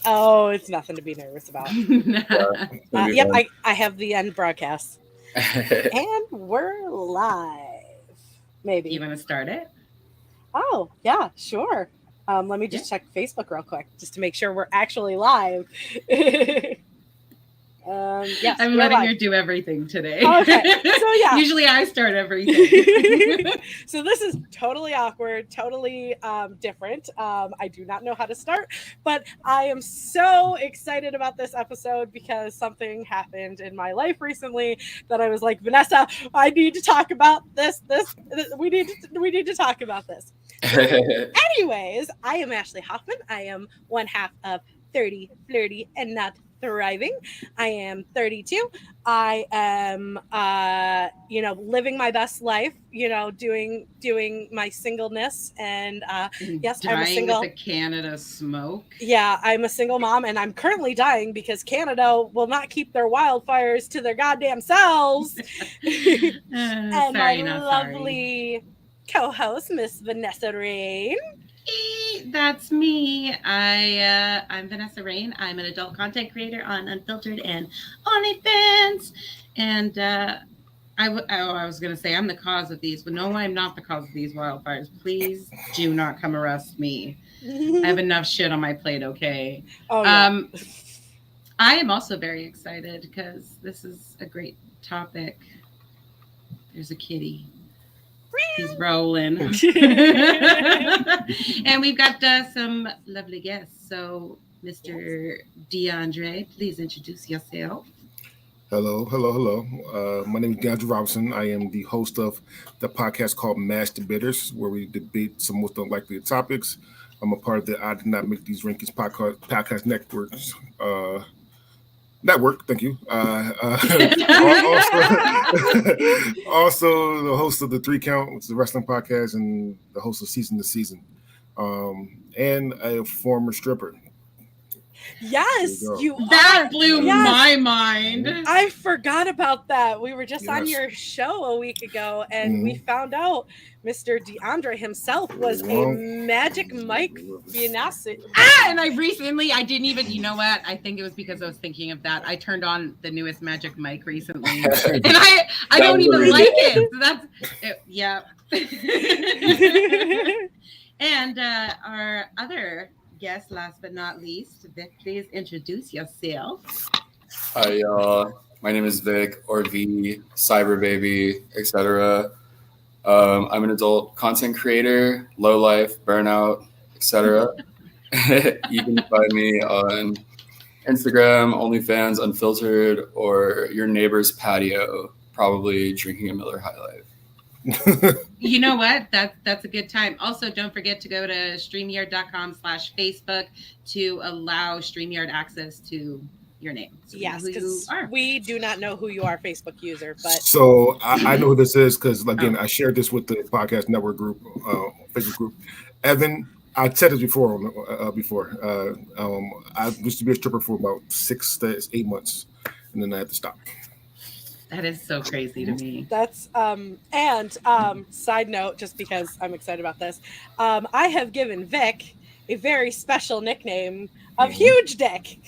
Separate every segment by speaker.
Speaker 1: Oh, it's nothing to be nervous about. Yep, I have the end broadcast. And we're live. Maybe.
Speaker 2: You want to start it?
Speaker 1: Oh, yeah, sure. Let me just check Facebook real quick just to make sure we're actually live. Yes,
Speaker 2: I'm letting her do everything today.
Speaker 1: Okay, so yeah.
Speaker 2: Usually I start everything.
Speaker 1: So this is totally awkward, totally different. I do not know how to start, but I am so excited about this episode because something happened in my life recently that I was like, Vanessa, I need to talk about this. We need to talk about this. Anyways, I am Ashley Hoffman. I am one half of 30, Flirty, and Not Thriving. I am 32. I am, living my best life, doing my singleness. And yes, I'm a single.
Speaker 2: With the Canada smoke.
Speaker 1: Yeah, I'm a single mom, and I'm currently dying because Canada will not keep their wildfires to their goddamn selves. And my lovely co-host, Miss Vanessa Rain.
Speaker 2: That's me. I'm Vanessa Rain. I'm an adult content creator on Unfiltered and OnlyFans. And I was going to say I'm the cause of these, but no, I'm not the cause of these wildfires. Please do not come arrest me. I have enough shit on my plate, okay?
Speaker 1: Oh, yeah.
Speaker 2: I am also very excited because this is a great topic. There's a kitty. He's rolling. And we've got some lovely guests. So, Mr. DeAndre, please introduce yourself.
Speaker 3: Hello. My name is DeAndre Robinson. I am the host of the podcast called Mash Debaters, where we debate some most unlikely topics. I'm a part of the I Did Not Make These Rankings podcast network. Thank you. Also, the host of the 3 Count, which is a wrestling podcast, and the host of Season to Season, and a former stripper.
Speaker 1: Yes,
Speaker 2: that blew my mind.
Speaker 1: I forgot about that. We were just on your show a week ago, and we found out Mr. DeAndre himself was a Magic Mike Vanessa.
Speaker 2: And I didn't even, you know what? I think it was because I was thinking of that. I turned on the newest Magic Mike recently, and I don't even like it. So that's it, yeah. And our other guest, last but not least, Vic, please introduce yourself.
Speaker 4: Hi, y'all. My name is Vic, or V, Cyber Baby, etc. I'm an adult content creator, low life, burnout, etc. You can find me on Instagram, OnlyFans, Unfiltered, or your neighbor's patio, probably drinking a Miller High Life.
Speaker 2: You know what? That's a good time. Also, don't forget to go to StreamYard.com/Facebook to allow StreamYard access to your name. So
Speaker 1: yes, because we do not know who you are, Facebook user. But
Speaker 3: so I know who this is because, again, I shared this with the podcast network group, Facebook group. Evan, I said this before. I used to be a stripper for about 6 to 8 months, and then I had to stop.
Speaker 2: That is so crazy to me.
Speaker 1: That's side note, just because I'm excited about this. I have given Vic a very special nickname of Huge Dick.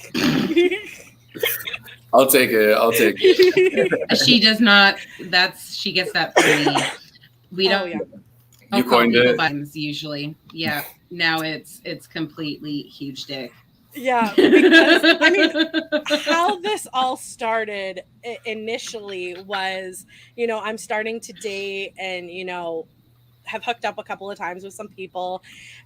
Speaker 4: I'll take it.
Speaker 2: She does not. She gets that from me. We don't.
Speaker 4: You coined it.
Speaker 2: Buttons usually. Yeah. Now it's completely Huge Dick.
Speaker 1: Yeah, because I mean, how this all started initially was, I'm starting to date and, have hooked up a couple of times with some people,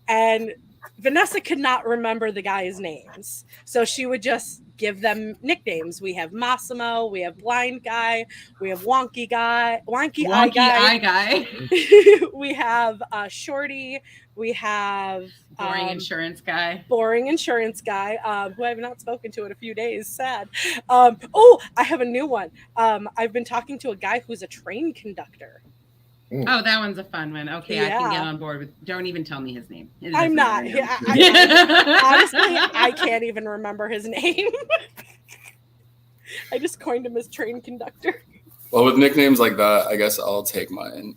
Speaker 1: and Vanessa could not remember the guys' names. So she would just give them nicknames. We have Massimo, we have Blind Guy, we have Wonky Eye Guy. We have Shorty. We have
Speaker 2: Boring Insurance Guy,
Speaker 1: who I have not spoken to in a few days. Sad. I have a new one. I've been talking to a guy who's a train conductor.
Speaker 2: Oh, that one's a fun one. Okay, yeah. I can get on board with. Don't even tell me his name.
Speaker 1: I'm not. Honestly, I can't even remember his name. I just coined him as train conductor.
Speaker 4: Well, with nicknames like that, I guess I'll take mine.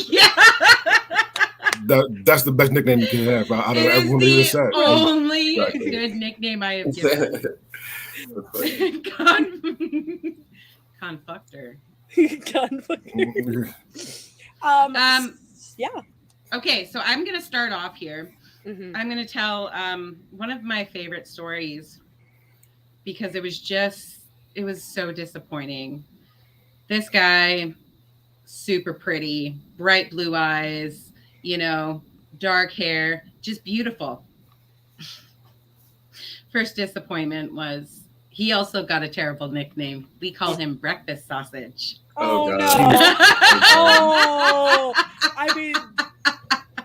Speaker 2: Yeah.
Speaker 3: that's the best nickname you can have out of
Speaker 2: It is
Speaker 3: everyone that you
Speaker 2: the
Speaker 3: said.
Speaker 2: only
Speaker 4: Exactly.
Speaker 2: good nickname I have given. Confuctor.
Speaker 1: Yeah.
Speaker 2: Okay, so I'm gonna start off here.
Speaker 1: Mhm.
Speaker 2: I'm gonna tell one of my favorite stories because it was so disappointing. This guy, super pretty, bright blue eyes, dark hair, just beautiful. First disappointment was he also got a terrible nickname. We call him Breakfast Sausage.
Speaker 1: Oh,
Speaker 4: God.
Speaker 1: no. Oh, I mean,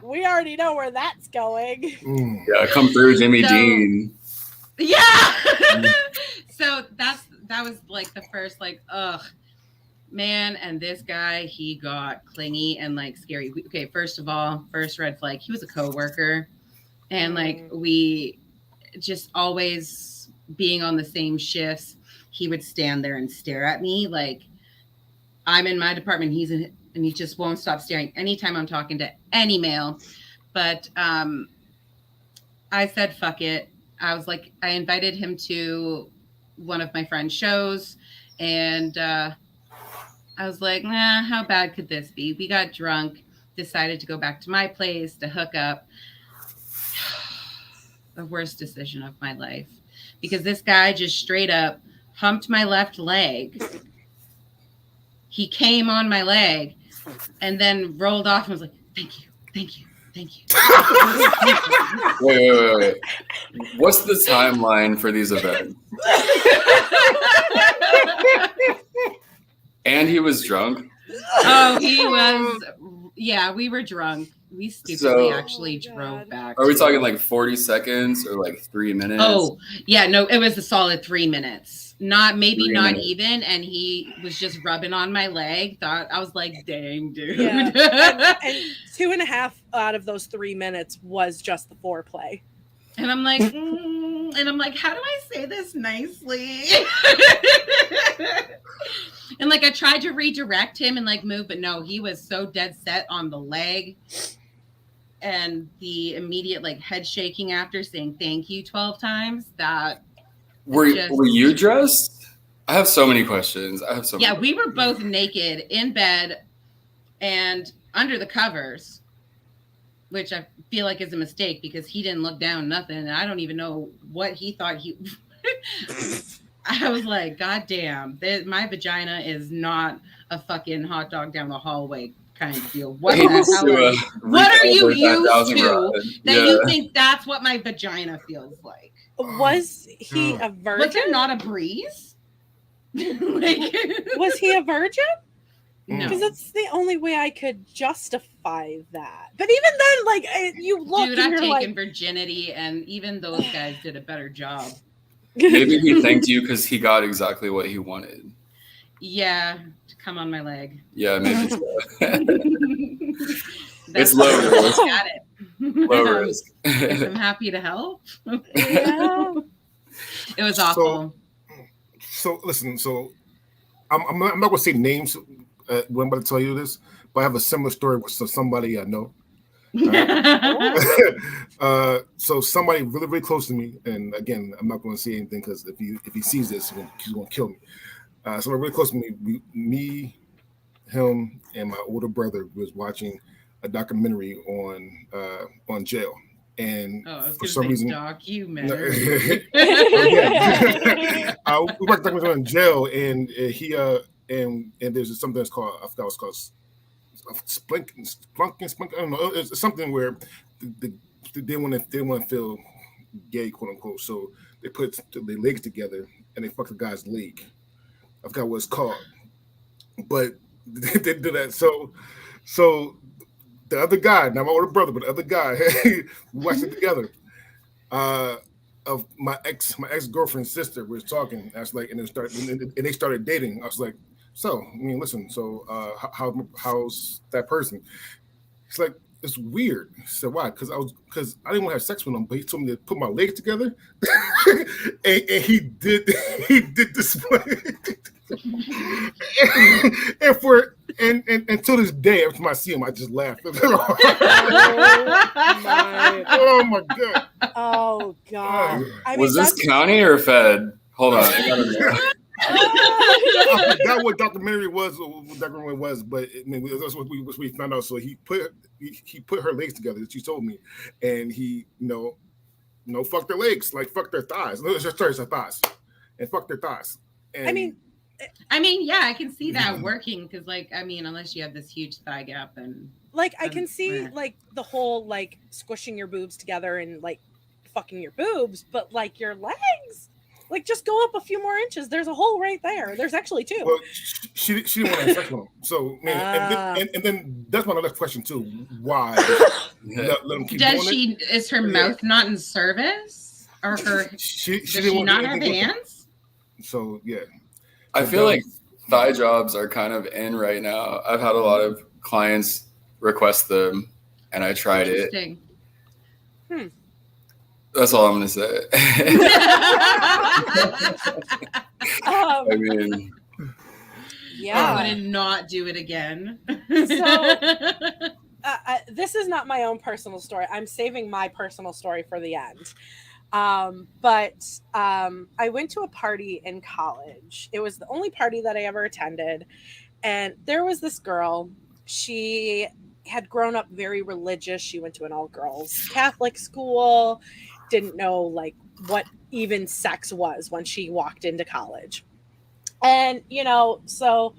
Speaker 1: we already know where that's going.
Speaker 4: Yeah, come through, Jimmy
Speaker 2: So-
Speaker 4: Dean.
Speaker 2: Yeah. So that was like the first ugh. Man, and this guy, he got clingy and scary. Okay, first of all, first red flag, he was a coworker, and we just always being on the same shifts, he would stand there and stare at me like I'm in my department, and he just won't stop staring anytime I'm talking to any male. But I said fuck it. I was like, I invited him to one of my friend's shows, and I was like, nah, how bad could this be? We got drunk, decided to go back to my place to hook up. The worst decision of my life. Because this guy just straight up humped my left leg. He came on my leg and then rolled off and was like, thank you, thank you, thank you.
Speaker 4: Wait. What's the timeline for these events? And he was drunk?
Speaker 2: Oh, he was. Yeah, we were drunk. We stupidly actually
Speaker 1: Oh,
Speaker 2: drove
Speaker 1: God.
Speaker 2: back.
Speaker 4: Are we talking 40 seconds or 3 minutes?
Speaker 2: Oh, yeah, no, it was a solid 3 minutes. Not
Speaker 4: 3 minutes.
Speaker 2: even. And he was just rubbing on my leg. I was like, dang, dude.
Speaker 1: Yeah. And 2.5 out of those 3 minutes was just the foreplay.
Speaker 2: And I'm like, how do I say this nicely? And I tried to redirect him and move, but no, he was so dead set on the leg and the immediate head shaking after saying thank you 12 times. That
Speaker 4: Were you dressed? I have so many questions.
Speaker 2: Yeah, we were both naked in bed and under the covers, which I feel like is a mistake because he didn't look down, nothing. And I don't even know what he thought he. I was like, God damn, my vagina is not a fucking hot dog down the hallway kind of deal. What are you used to that you think that's what my vagina feels like?
Speaker 1: Was he a virgin?
Speaker 2: Was there not a breeze?
Speaker 1: Was he a virgin?
Speaker 2: No.
Speaker 1: Because that's the only way I could justify that. But even then, you look
Speaker 2: Dude,
Speaker 1: and
Speaker 2: I've
Speaker 1: you're
Speaker 2: taken virginity, and even those guys did a better job.
Speaker 4: Maybe he thanked you because he got exactly what he wanted.
Speaker 2: Yeah, to come on my leg.
Speaker 4: Yeah, maybe so.
Speaker 2: That's
Speaker 4: It's low risk.
Speaker 2: Got it.
Speaker 4: Low risk.
Speaker 2: Yes, I'm happy to help.
Speaker 1: Yeah.
Speaker 2: It was awful.
Speaker 3: So listen. So I'm not going to say names when I'm about to tell you this, but I have a similar story with somebody I know. So somebody really, really close to me, and again, I'm not going to say anything because if he sees this, he's going to kill me. Somebody really close to me, me, him, and my older brother was watching a documentary on jail, and for some reason,
Speaker 2: documentary.
Speaker 3: we watched a documentary on jail, and he and there's something that's called, I forgot what it's called. Splunk. I don't know. It's something where they want to feel gay, quote unquote. So they put their legs together and they fuck the guy's leg. I forgot what it's called, but they do that. So the other guy, not my older brother, but the other guy, we watched it together. Of my ex-girlfriend's sister was talking. I was like, and they started dating. I was like, so, I mean, listen, so how's that person? He's like, it's weird. I said, why? Because I didn't want to have sex with him, but he told me to put my legs together. and he did this. and to this day, every time I see him, I just laugh.
Speaker 1: My,
Speaker 3: Oh my god!
Speaker 1: oh God! I mean,
Speaker 4: Was this
Speaker 1: that's-
Speaker 4: county or Fed? Hold on. I gotta know.
Speaker 3: I forgot what documentary was, but I mean, that's what we found out. So he put her legs together, that you told me, and he fucked their legs, like fuck their thighs. No, sorry, their thighs, and fuck their thighs. And
Speaker 2: I mean, yeah, I can see that working because, like, I mean, unless you have this huge thigh gap, then
Speaker 1: like I can see like the whole like squishing your boobs together and like fucking your boobs, but like your legs, like just go up a few more inches. There's a hole right there. There's actually two.
Speaker 3: well, she didn't want to have sex with him. So man, and then that's my next question too. Why let him keep
Speaker 2: does
Speaker 3: doing
Speaker 2: she? Is her mouth not in service, or her?
Speaker 3: She
Speaker 2: Does
Speaker 3: didn't
Speaker 2: she
Speaker 3: want
Speaker 2: not
Speaker 3: to
Speaker 2: have
Speaker 3: do anything with him.
Speaker 2: hands?
Speaker 3: So yeah.
Speaker 4: I feel like thigh jobs are kind of in right now. I've had a lot of clients request them, and I tried it.
Speaker 2: Interesting.
Speaker 4: That's all I'm gonna say. I mean,
Speaker 1: Yeah.
Speaker 2: I would not do it again.
Speaker 1: This is not my own personal story. I'm saving my personal story for the end. But I went to a party in college. It was the only party that I ever attended. And there was this girl. She had grown up very religious. She went to an all-girls Catholic school, didn't know like what even sex was when she walked into college. And, so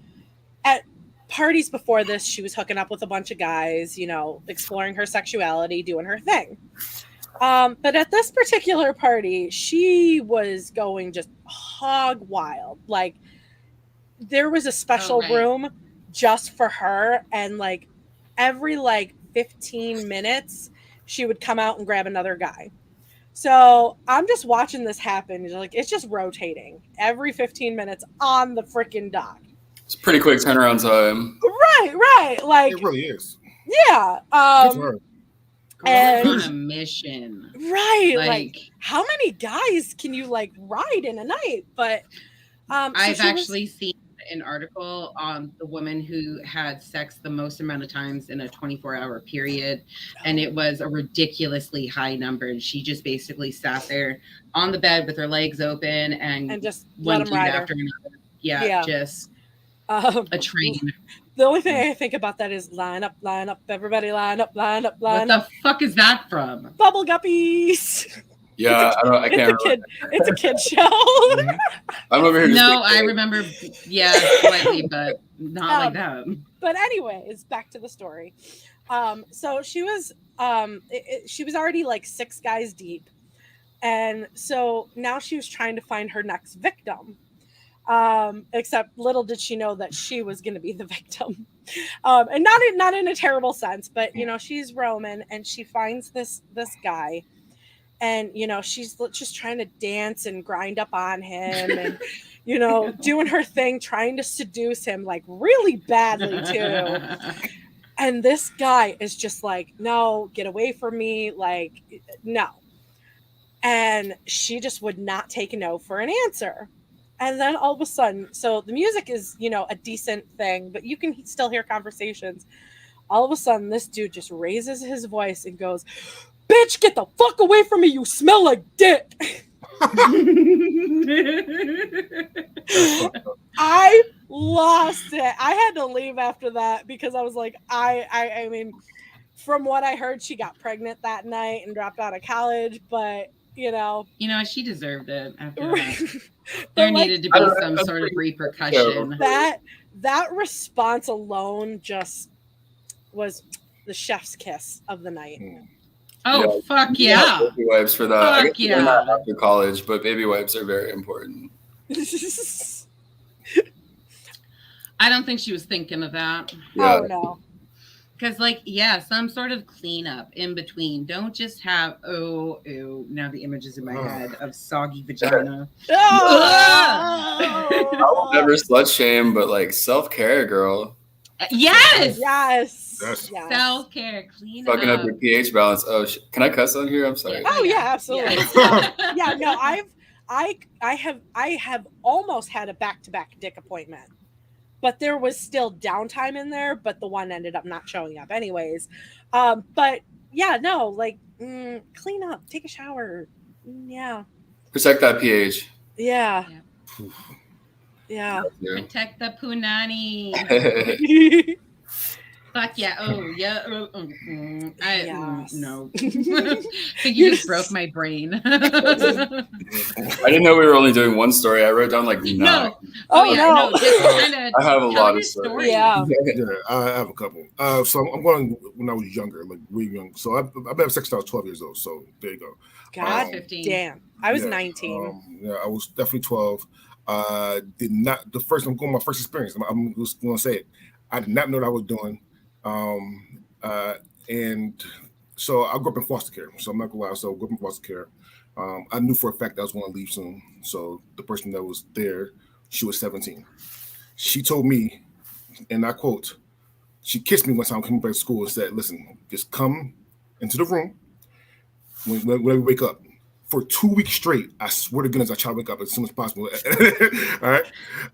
Speaker 1: at parties before this, she was hooking up with a bunch of guys, exploring her sexuality, doing her thing. But at this particular party, she was going just hog wild. Like, there was a special room just for her, and like every 15 minutes, she would come out and grab another guy. So I'm just watching this happen. It's just rotating every 15 minutes on the freaking dock.
Speaker 4: it's a pretty quick turnaround time.
Speaker 1: Right. Like,
Speaker 3: It really is.
Speaker 1: Yeah.
Speaker 3: Good for her.
Speaker 1: And
Speaker 2: on a mission.
Speaker 1: Right. Like, how many guys can you ride in a night? But
Speaker 2: I've actually seen an article on the woman who had sex the most amount of times in a 24-hour period, and it was a ridiculously high number. And she just basically sat there on the bed with her legs open and
Speaker 1: just let them ride
Speaker 2: after
Speaker 1: her.
Speaker 2: another. Yeah, just a train.
Speaker 1: The only thing I think about that is line up, everybody line up.
Speaker 2: What the fuck is that from?
Speaker 1: Bubble Guppies.
Speaker 4: Yeah, I can't remember.
Speaker 1: It's a kid show.
Speaker 4: I'm over here.
Speaker 2: No, I remember. Yeah, slightly, but not like that.
Speaker 1: But anyways, back to the story. So she was already 6 guys deep, and so now she was trying to find her next victim. Except little did she know that she was going to be the victim, and not in a terrible sense, but she's Roman, and she finds this guy. And, she's just trying to dance and grind up on him and, doing her thing, trying to seduce him really badly too. And this guy is just no, get away from me. No. And she just would not take a no for an answer. And then all of a sudden, so the music is, a decent thing, but you can still hear conversations. All of a sudden, this dude just raises his voice and goes, "Bitch, get the fuck away from me, you smell like dick." I lost it. I had to leave after that because I was like, I mean, from what I heard, she got pregnant that night and dropped out of college, but
Speaker 2: she deserved it after that. There needed to be some sort of repercussion.
Speaker 1: That response alone just was the chef's kiss of the night.
Speaker 2: Oh, yeah, fuck yeah.
Speaker 4: Baby wipes for that. Fuck yeah. Not after college, but baby wipes are very important.
Speaker 2: I don't think she was thinking of that.
Speaker 1: Yeah. Oh, no.
Speaker 2: Because, some sort of cleanup in between. Don't just have, now the image is in my head of soggy vagina.
Speaker 4: I will never slut shame, but, self-care, girl.
Speaker 2: Yes.
Speaker 1: Self-care,
Speaker 2: clean
Speaker 4: fucking up your pH balance. Oh, can I cuss on here? I'm sorry.
Speaker 1: Oh yeah, absolutely. Yeah, no, I have almost had a back-to-back dick appointment, but there was still downtime in there, but the one ended up not showing up anyways. But yeah, no, like clean up, take a shower. Yeah.
Speaker 4: Protect that pH.
Speaker 1: Yeah. Yeah.
Speaker 2: Protect the punani. Fuck yeah. Oh, yeah. No. You just broke my brain.
Speaker 4: I didn't know we were only doing one story. I wrote down like 9.
Speaker 2: No.
Speaker 1: Oh, yeah. No.
Speaker 2: Just kinda
Speaker 4: I have a lot of stories.
Speaker 1: Yeah.
Speaker 3: Yeah, I have a couple. So I'm going when I was younger, like really young. So I've been having sex when I was 12 years old. So there you go.
Speaker 1: God
Speaker 2: 15.
Speaker 1: damn. I was 19.
Speaker 3: Yeah, I was definitely 12. Did not I'm going my first experience. I'm just going to say it. I did not know what I was doing. And so I grew up in foster care. So I'm not gonna lie. So I grew up in foster care. I knew for a fact I was going to leave soon. So the person that was there, she was 17. She told me, and I quote, she kissed me one time coming back to school and said, "Listen, just come into the room when we wake up." For 2 weeks straight, I swear to goodness, I try to wake up as soon as possible. All right,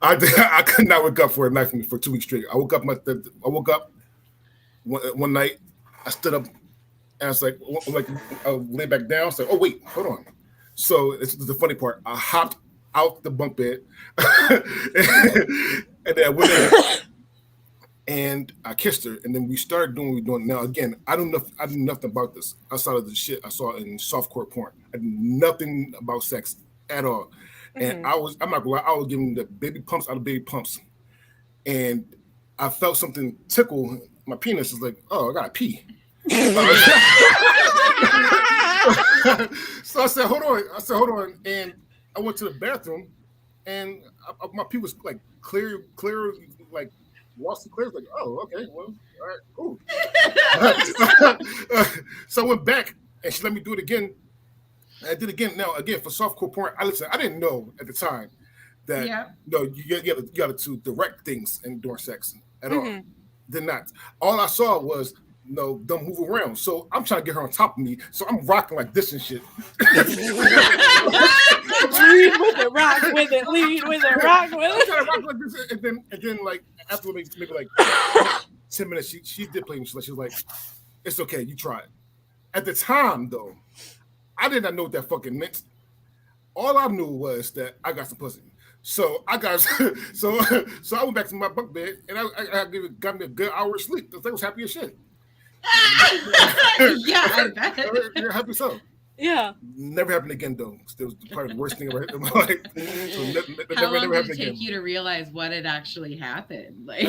Speaker 3: I could not wake up for a night for 2 weeks straight. I woke up one night. I stood up and I was like, I lay back down. I was like, oh wait, hold on. So it's the funny part. I hopped out the bunk bed and then I went in and I kissed her, and then we started doing what we're doing now. Again, I knew nothing about this outside of the shit I saw in softcore porn. I knew nothing about sex at all. And I'm not gonna lie, I was giving the baby pumps out of baby pumps. And I felt something tickle my penis. Is like, oh, I gotta pee. So I said, hold on. And I went to the bathroom, and my pee was like clear, like washed clear. Like, oh, okay, well, all right, cool. So I went back, and she let me do it again. I did it again. Now, again, for softcore porn, I didn't know at the time that you got to direct things during sex at all. Did not. All I saw was them move around. So I'm trying to get her on top of me. So I'm rocking like this and shit.
Speaker 1: Lead with it, rock with it, lead with it, rock with it.
Speaker 3: I'm trying to rock like this, and then like after maybe like 10 minutes, she did play me. She was like, "It's okay, you try it." At the time, though, I did not know what that fucking meant. All I knew was that I got some pussy. So I went back to my bunk bed, and I got me a good hour of sleep. I was happy as shit.
Speaker 2: Yeah, I bet.
Speaker 3: You're happy so.
Speaker 1: Yeah.
Speaker 3: Never happened again, though. It was probably the worst thing ever in my life. So
Speaker 2: How long did it take you to realize what had actually happened? Like,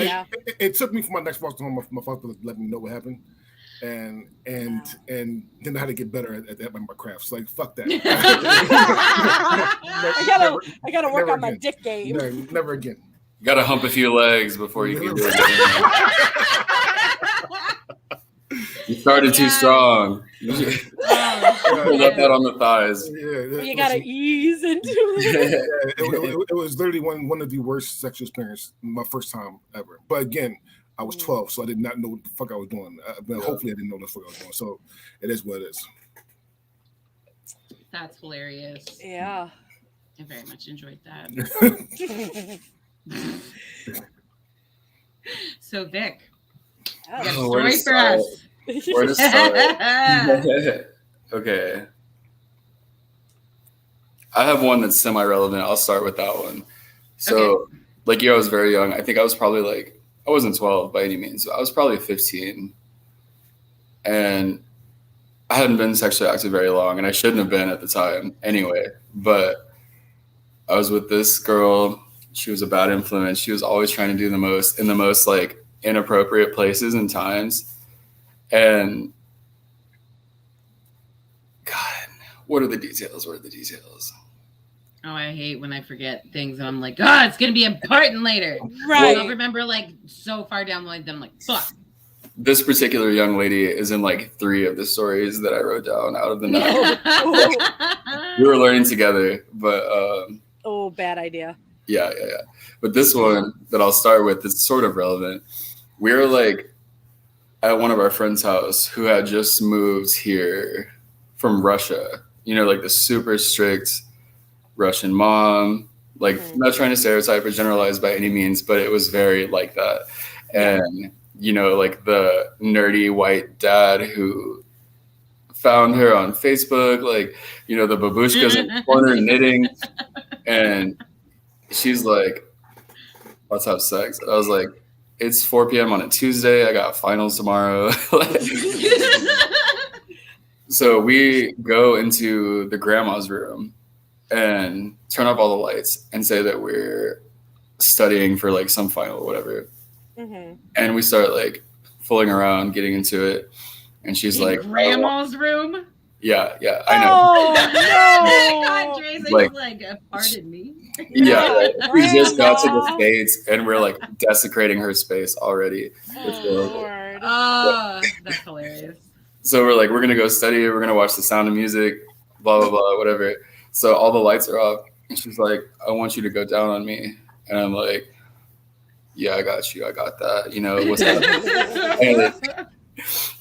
Speaker 3: it took me for my next foster home. My foster let me know what happened, and then I had to get better at my crafts. Like, fuck that.
Speaker 1: I gotta work on my dick game.
Speaker 3: Never again.
Speaker 4: You gotta hump a few legs before you can do it. You started too strong. Pull up that on the thighs.
Speaker 1: Yeah, you gotta ease into it.
Speaker 3: It was literally one of the worst sexual experiences my first time ever. But again, I was 12, so I did not know what the fuck I was doing. But hopefully, I didn't know what the fuck I was doing. So it is what it is.
Speaker 2: That's hilarious.
Speaker 1: Yeah,
Speaker 2: I very much enjoyed that. So Vic, you got a story for us.
Speaker 4: Where to start? Okay. I have one that's semi-relevant. I'll start with that one. So, like you, I was very young. I think I was probably like, I wasn't 12 by any means. I was probably 15. And I hadn't been sexually active very long, and I shouldn't have been at the time anyway. But I was with this girl. She was a bad influence. She was always trying to do the most in the most like inappropriate places and times. And God, what are the details?
Speaker 2: Oh, I hate when I forget things and I'm like, oh, it's going to be important later.
Speaker 1: Right.
Speaker 2: I'll remember like so far down the line that I'm like, fuck.
Speaker 4: This particular young lady is in like 3 of the stories that I wrote down out of the 9. We were learning together, but
Speaker 1: bad idea.
Speaker 4: Yeah. But this one that I'll start with is sort of relevant. We were like at one of our friends' house who had just moved here from Russia. You know, like the super strict Russian mom. Like, not trying to stereotype or generalize by any means, but it was very like that. And, you know, like the nerdy white dad who found her on Facebook, like, you know, the babushkas in the corner knitting. And she's like, let's have sex. And I was like, it's 4 p.m. on a Tuesday. I got finals tomorrow. So we go into the grandma's room and turn off all the lights and say that we're studying for like some final or whatever. And we start like fooling around, getting into it. And she's like,
Speaker 2: grandma's room?
Speaker 4: Yeah, I know.
Speaker 2: Oh, no. like, pardon me.
Speaker 4: Yeah, we just got to the States and we're like desecrating her space already. It's horrible.
Speaker 2: Oh, that's hilarious.
Speaker 4: So we're like, we're going to go study. We're going to watch The Sound of Music, blah, blah, blah, whatever. So all the lights are off. And she's like, I want you to go down on me. And I'm like, yeah, I got you. I got that. You know, what's up? And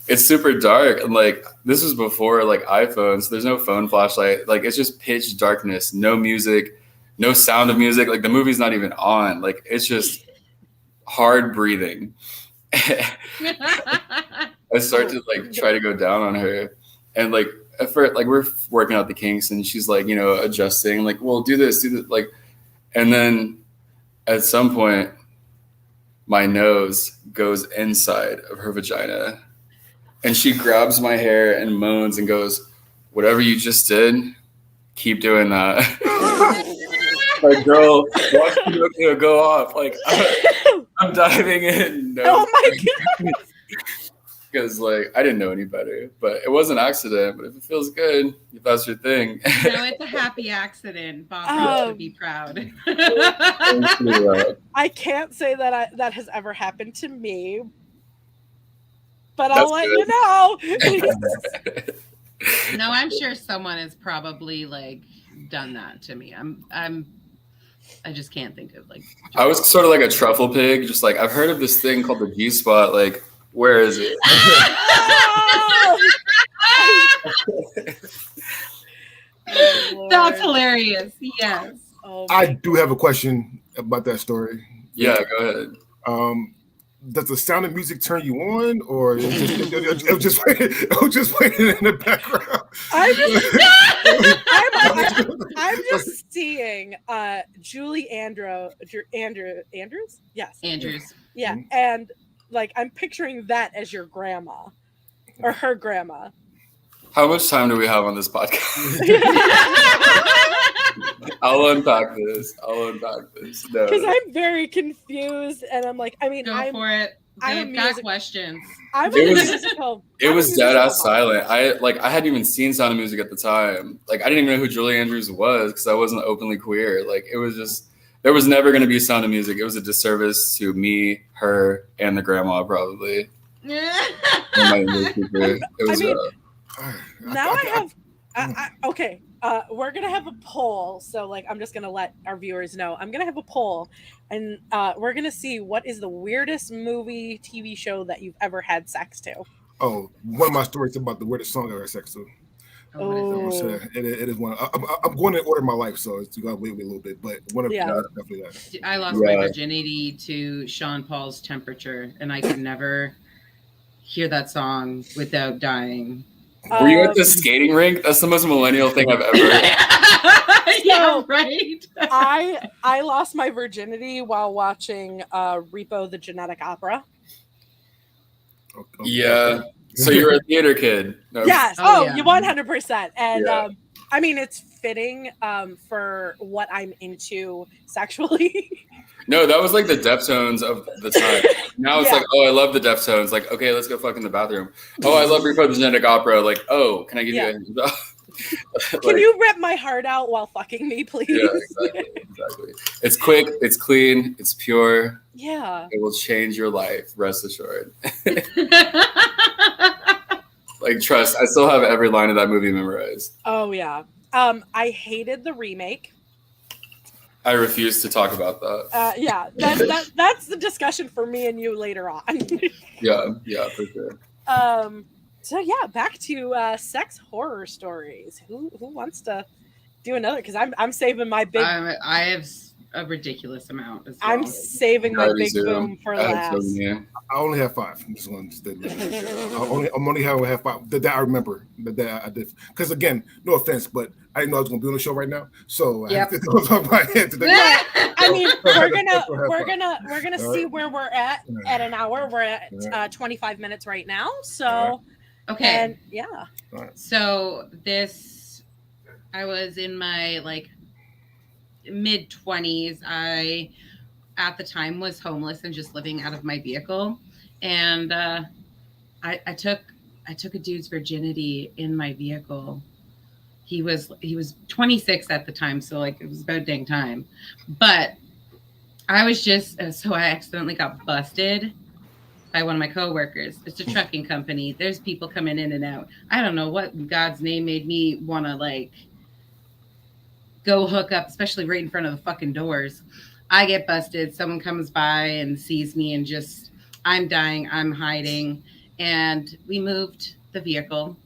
Speaker 4: it's super dark. And like, this was before like iPhones. There's no phone flashlight. Like, it's just pitch darkness, no music, no sound of music. Like, the movie's not even on. Like, it's just hard breathing. I start to like try to go down on her, and like at first, like we're working out the kinks, and she's like, you know, adjusting, like, well, do this, like, and then at some point, my nose goes inside of her vagina, and she grabs my hair and moans and goes, "Whatever you just did, keep doing that." Like, girl, watch Pinocchio go off. Like, I'm diving in. No.
Speaker 1: Oh my God.
Speaker 4: Because like I didn't know any better, but it was an accident. But if it feels good, if that's your thing,
Speaker 2: no, it's a happy accident. Bob would be proud.
Speaker 1: I can't say that that has ever happened to me, but I'll let you know.
Speaker 2: No, I'm sure someone has probably like done that to me. I just can't think of like.
Speaker 4: I was sort of like a truffle pig, just like I've heard of this thing called the G spot. Like, where is it?
Speaker 2: That's hilarious. Yes.
Speaker 3: I do have a question about that story.
Speaker 4: Yeah, go ahead.
Speaker 3: Does the Sound of Music turn you on, or it was just playing in the background?
Speaker 1: I'm just seeing Julie Andrews? Yes.
Speaker 2: Andrews.
Speaker 1: Yeah, and like I'm picturing that as your grandma or her grandma.
Speaker 4: How much time do we have on this podcast? I'll unpack this. No.
Speaker 1: Because I'm very confused, and I'm like, I mean,
Speaker 2: go for it. They've got questions.
Speaker 4: It was dead ass silent. I hadn't even seen Sound of Music at the time. Like, I didn't even know who Julie Andrews was because I wasn't openly queer. Like, it was just, there was never going to be Sound of Music. It was a disservice to me, her, and the grandma probably. It was.
Speaker 1: Now I have. Okay. We're gonna have a poll, so like I'm just gonna let our viewers know. I'm gonna have a poll, and we're gonna see what is the weirdest movie, TV show that you've ever had sex to.
Speaker 3: Oh, one of my stories about the weirdest song I had sex to.
Speaker 1: Oh,
Speaker 3: it is one. I'm going to order my life, so it's gonna wait a little bit. But one of definitely that.
Speaker 2: I lost my virginity to Sean Paul's Temperature, and I could never hear that song without dying.
Speaker 4: Were you at the skating rink? That's the most millennial thing I've ever heard.
Speaker 2: Yeah, right.
Speaker 1: I lost my virginity while watching Repo the Genetic Opera.
Speaker 3: Okay.
Speaker 4: Yeah. So you were a theater kid. No.
Speaker 1: Yes.
Speaker 2: Yeah.
Speaker 1: You 100%. And I mean, it's fitting for what I'm into sexually.
Speaker 4: No, that was like the Deftones of the time. Now it's like, oh, I love the Deftones. Like, okay, let's go fuck in the bathroom. Oh, I love Repo the Genetic Opera. Like, oh, can I give you a like,
Speaker 1: can you rip my heart out while fucking me, please?
Speaker 4: Yeah, exactly. It's quick, it's clean, it's pure.
Speaker 1: Yeah.
Speaker 4: It will change your life, rest assured. Like, trust, I still have every line of that movie memorized.
Speaker 1: Oh, yeah. I hated the remake.
Speaker 4: I refuse to talk about that.
Speaker 1: Yeah, that's the discussion for me and you later on.
Speaker 4: yeah, for sure.
Speaker 1: So yeah, back to sex horror stories. Who wants to do another because I'm saving my big.
Speaker 2: I have a ridiculous amount as well.
Speaker 1: I'm saving my big boom for
Speaker 4: I have so
Speaker 1: last.
Speaker 4: many.
Speaker 3: I only have 5. I'm just going to stay I'm only have 5 that I remember that I did. Because again, no offense, but I didn't know I was going to be on the show right now, so
Speaker 2: Yep.
Speaker 3: I have to go on my head today.
Speaker 1: I mean, we're gonna see where we're at an hour. We're at 25 minutes right now. So
Speaker 2: Okay.
Speaker 1: and yeah.
Speaker 2: So I was in my like mid 20s. I at the time was homeless and just living out of my vehicle, and I took a dude's virginity in my vehicle. He was 26 at the time, so like it was about dang time. But I was just so I accidentally got busted by one of my coworkers. It's a trucking company. There's people coming in and out. I don't know what in God's name made me want to like go hook up, especially right in front of the fucking doors. I get busted. Someone comes by and sees me and just, I'm dying. I'm hiding. And we moved the vehicle.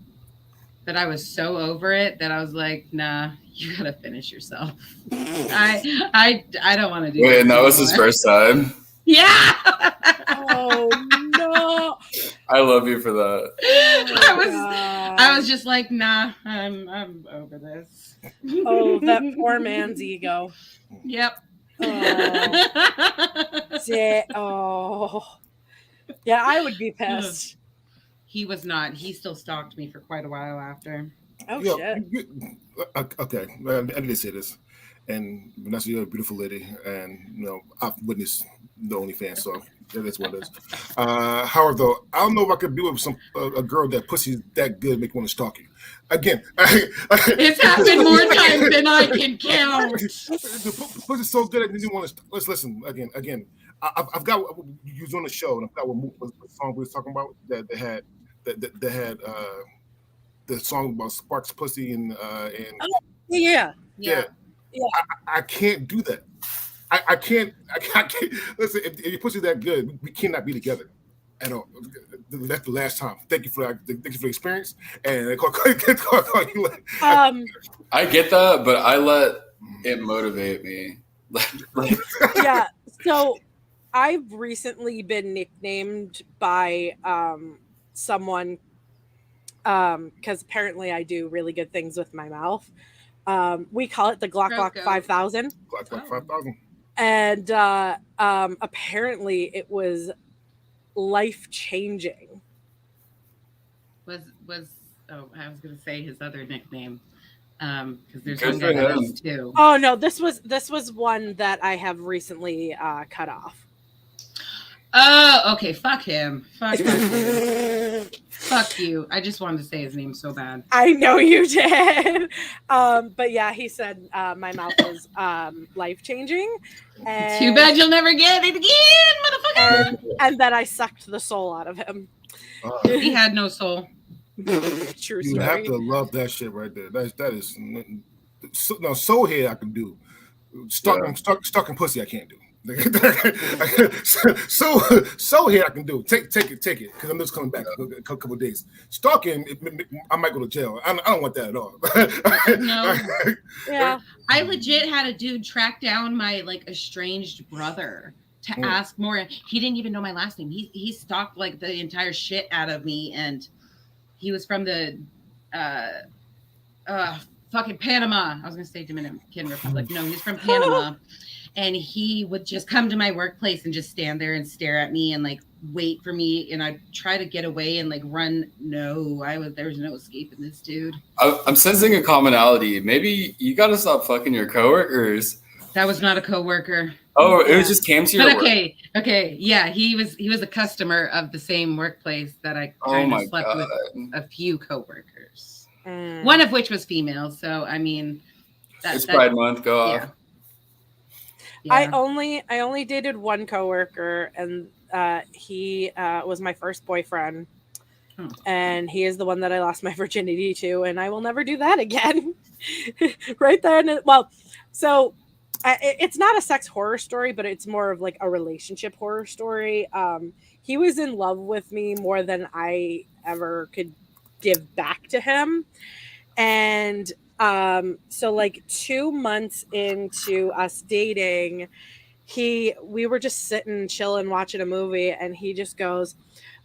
Speaker 2: But I was so over it that I was like, nah, you gotta finish yourself. I don't want to do
Speaker 4: Wait, and that was his first time?
Speaker 2: Yeah.
Speaker 1: Oh no.
Speaker 4: I love you for that.
Speaker 2: I was just like, nah, I'm over this.
Speaker 1: Oh, that poor man's ego.
Speaker 2: Yep.
Speaker 1: Oh. Yeah, I would be pissed.
Speaker 2: He was not. He still stalked me for quite a while after.
Speaker 1: Oh,
Speaker 3: Yeah,
Speaker 1: shit.
Speaker 3: okay, I need to say this. And Vanessa, you're a beautiful lady, and I've witnessed the OnlyFans, so that's what it is. However, though, I don't know if I could be with a girl that pussy's that good, make me want to stalk you. Again,
Speaker 2: it's happened more times than I can count.
Speaker 3: The pussy's so good, I didn't want to. Let's listen again. I've got you was on the show, and I forgot what song we was talking about that had the song about Sparks pussy and
Speaker 1: Yeah.
Speaker 3: I can't do that. I can't. Listen, if your pussy that good, we cannot be together at all. That's the last time. Thank you for the experience. And call you.
Speaker 4: I get that, but I let it motivate me.
Speaker 1: Yeah. So I've recently been nicknamed by someone because apparently I do really good things with my mouth. We call it the Glock 5000.
Speaker 3: Glock 5000.
Speaker 1: And apparently it was life-changing.
Speaker 2: I was going to say his other nickname because there's
Speaker 4: Good
Speaker 2: one
Speaker 4: for
Speaker 2: guy
Speaker 4: him.
Speaker 2: else too.
Speaker 1: Oh no, this was one that I have recently cut off.
Speaker 2: Oh, okay. Fuck him. Fuck you. I just wanted to say his name so bad.
Speaker 1: I know you did. But yeah, he said my mouth was life-changing.
Speaker 2: Too bad you'll never get it again, motherfucker.
Speaker 1: And that I sucked the soul out of him.
Speaker 2: He had no soul.
Speaker 1: True story.
Speaker 3: You have to love that shit right there. That is soul head I can do. Stalking pussy I can't do. so here I can do. Take it, because I'm just coming back a couple of days. Stalking, I might go to jail. I don't want that at all.
Speaker 2: No.
Speaker 1: Yeah.
Speaker 2: I legit had a dude track down my like estranged brother to ask more. He didn't even know my last name. He stalked like the entire shit out of me, and he was from the fucking Panama. I was gonna say Dominican Republic. No, he's from Panama. And he would just come to my workplace and just stand there and stare at me and like wait for me. And I'd try to get away and like run. No, there was no escaping this dude.
Speaker 4: I'm sensing a commonality. Maybe you got to stop fucking your coworkers.
Speaker 2: That was not a coworker.
Speaker 4: Oh, it just came to your work.
Speaker 2: Okay. Yeah, he was a customer of the same workplace that I kind of slept with a few coworkers. One of which was female. So I mean,
Speaker 4: it's Pride Month. Go off.
Speaker 2: Yeah.
Speaker 1: I only dated one coworker, and he was my first boyfriend, and he is the one that I lost my virginity to, and I will never do that again. Right then, so it's not a sex horror story, but it's more of like a relationship horror story. He was in love with me more than I ever could give back to him, and So like 2 months into us dating, we were just sitting chilling watching a movie, and he just goes,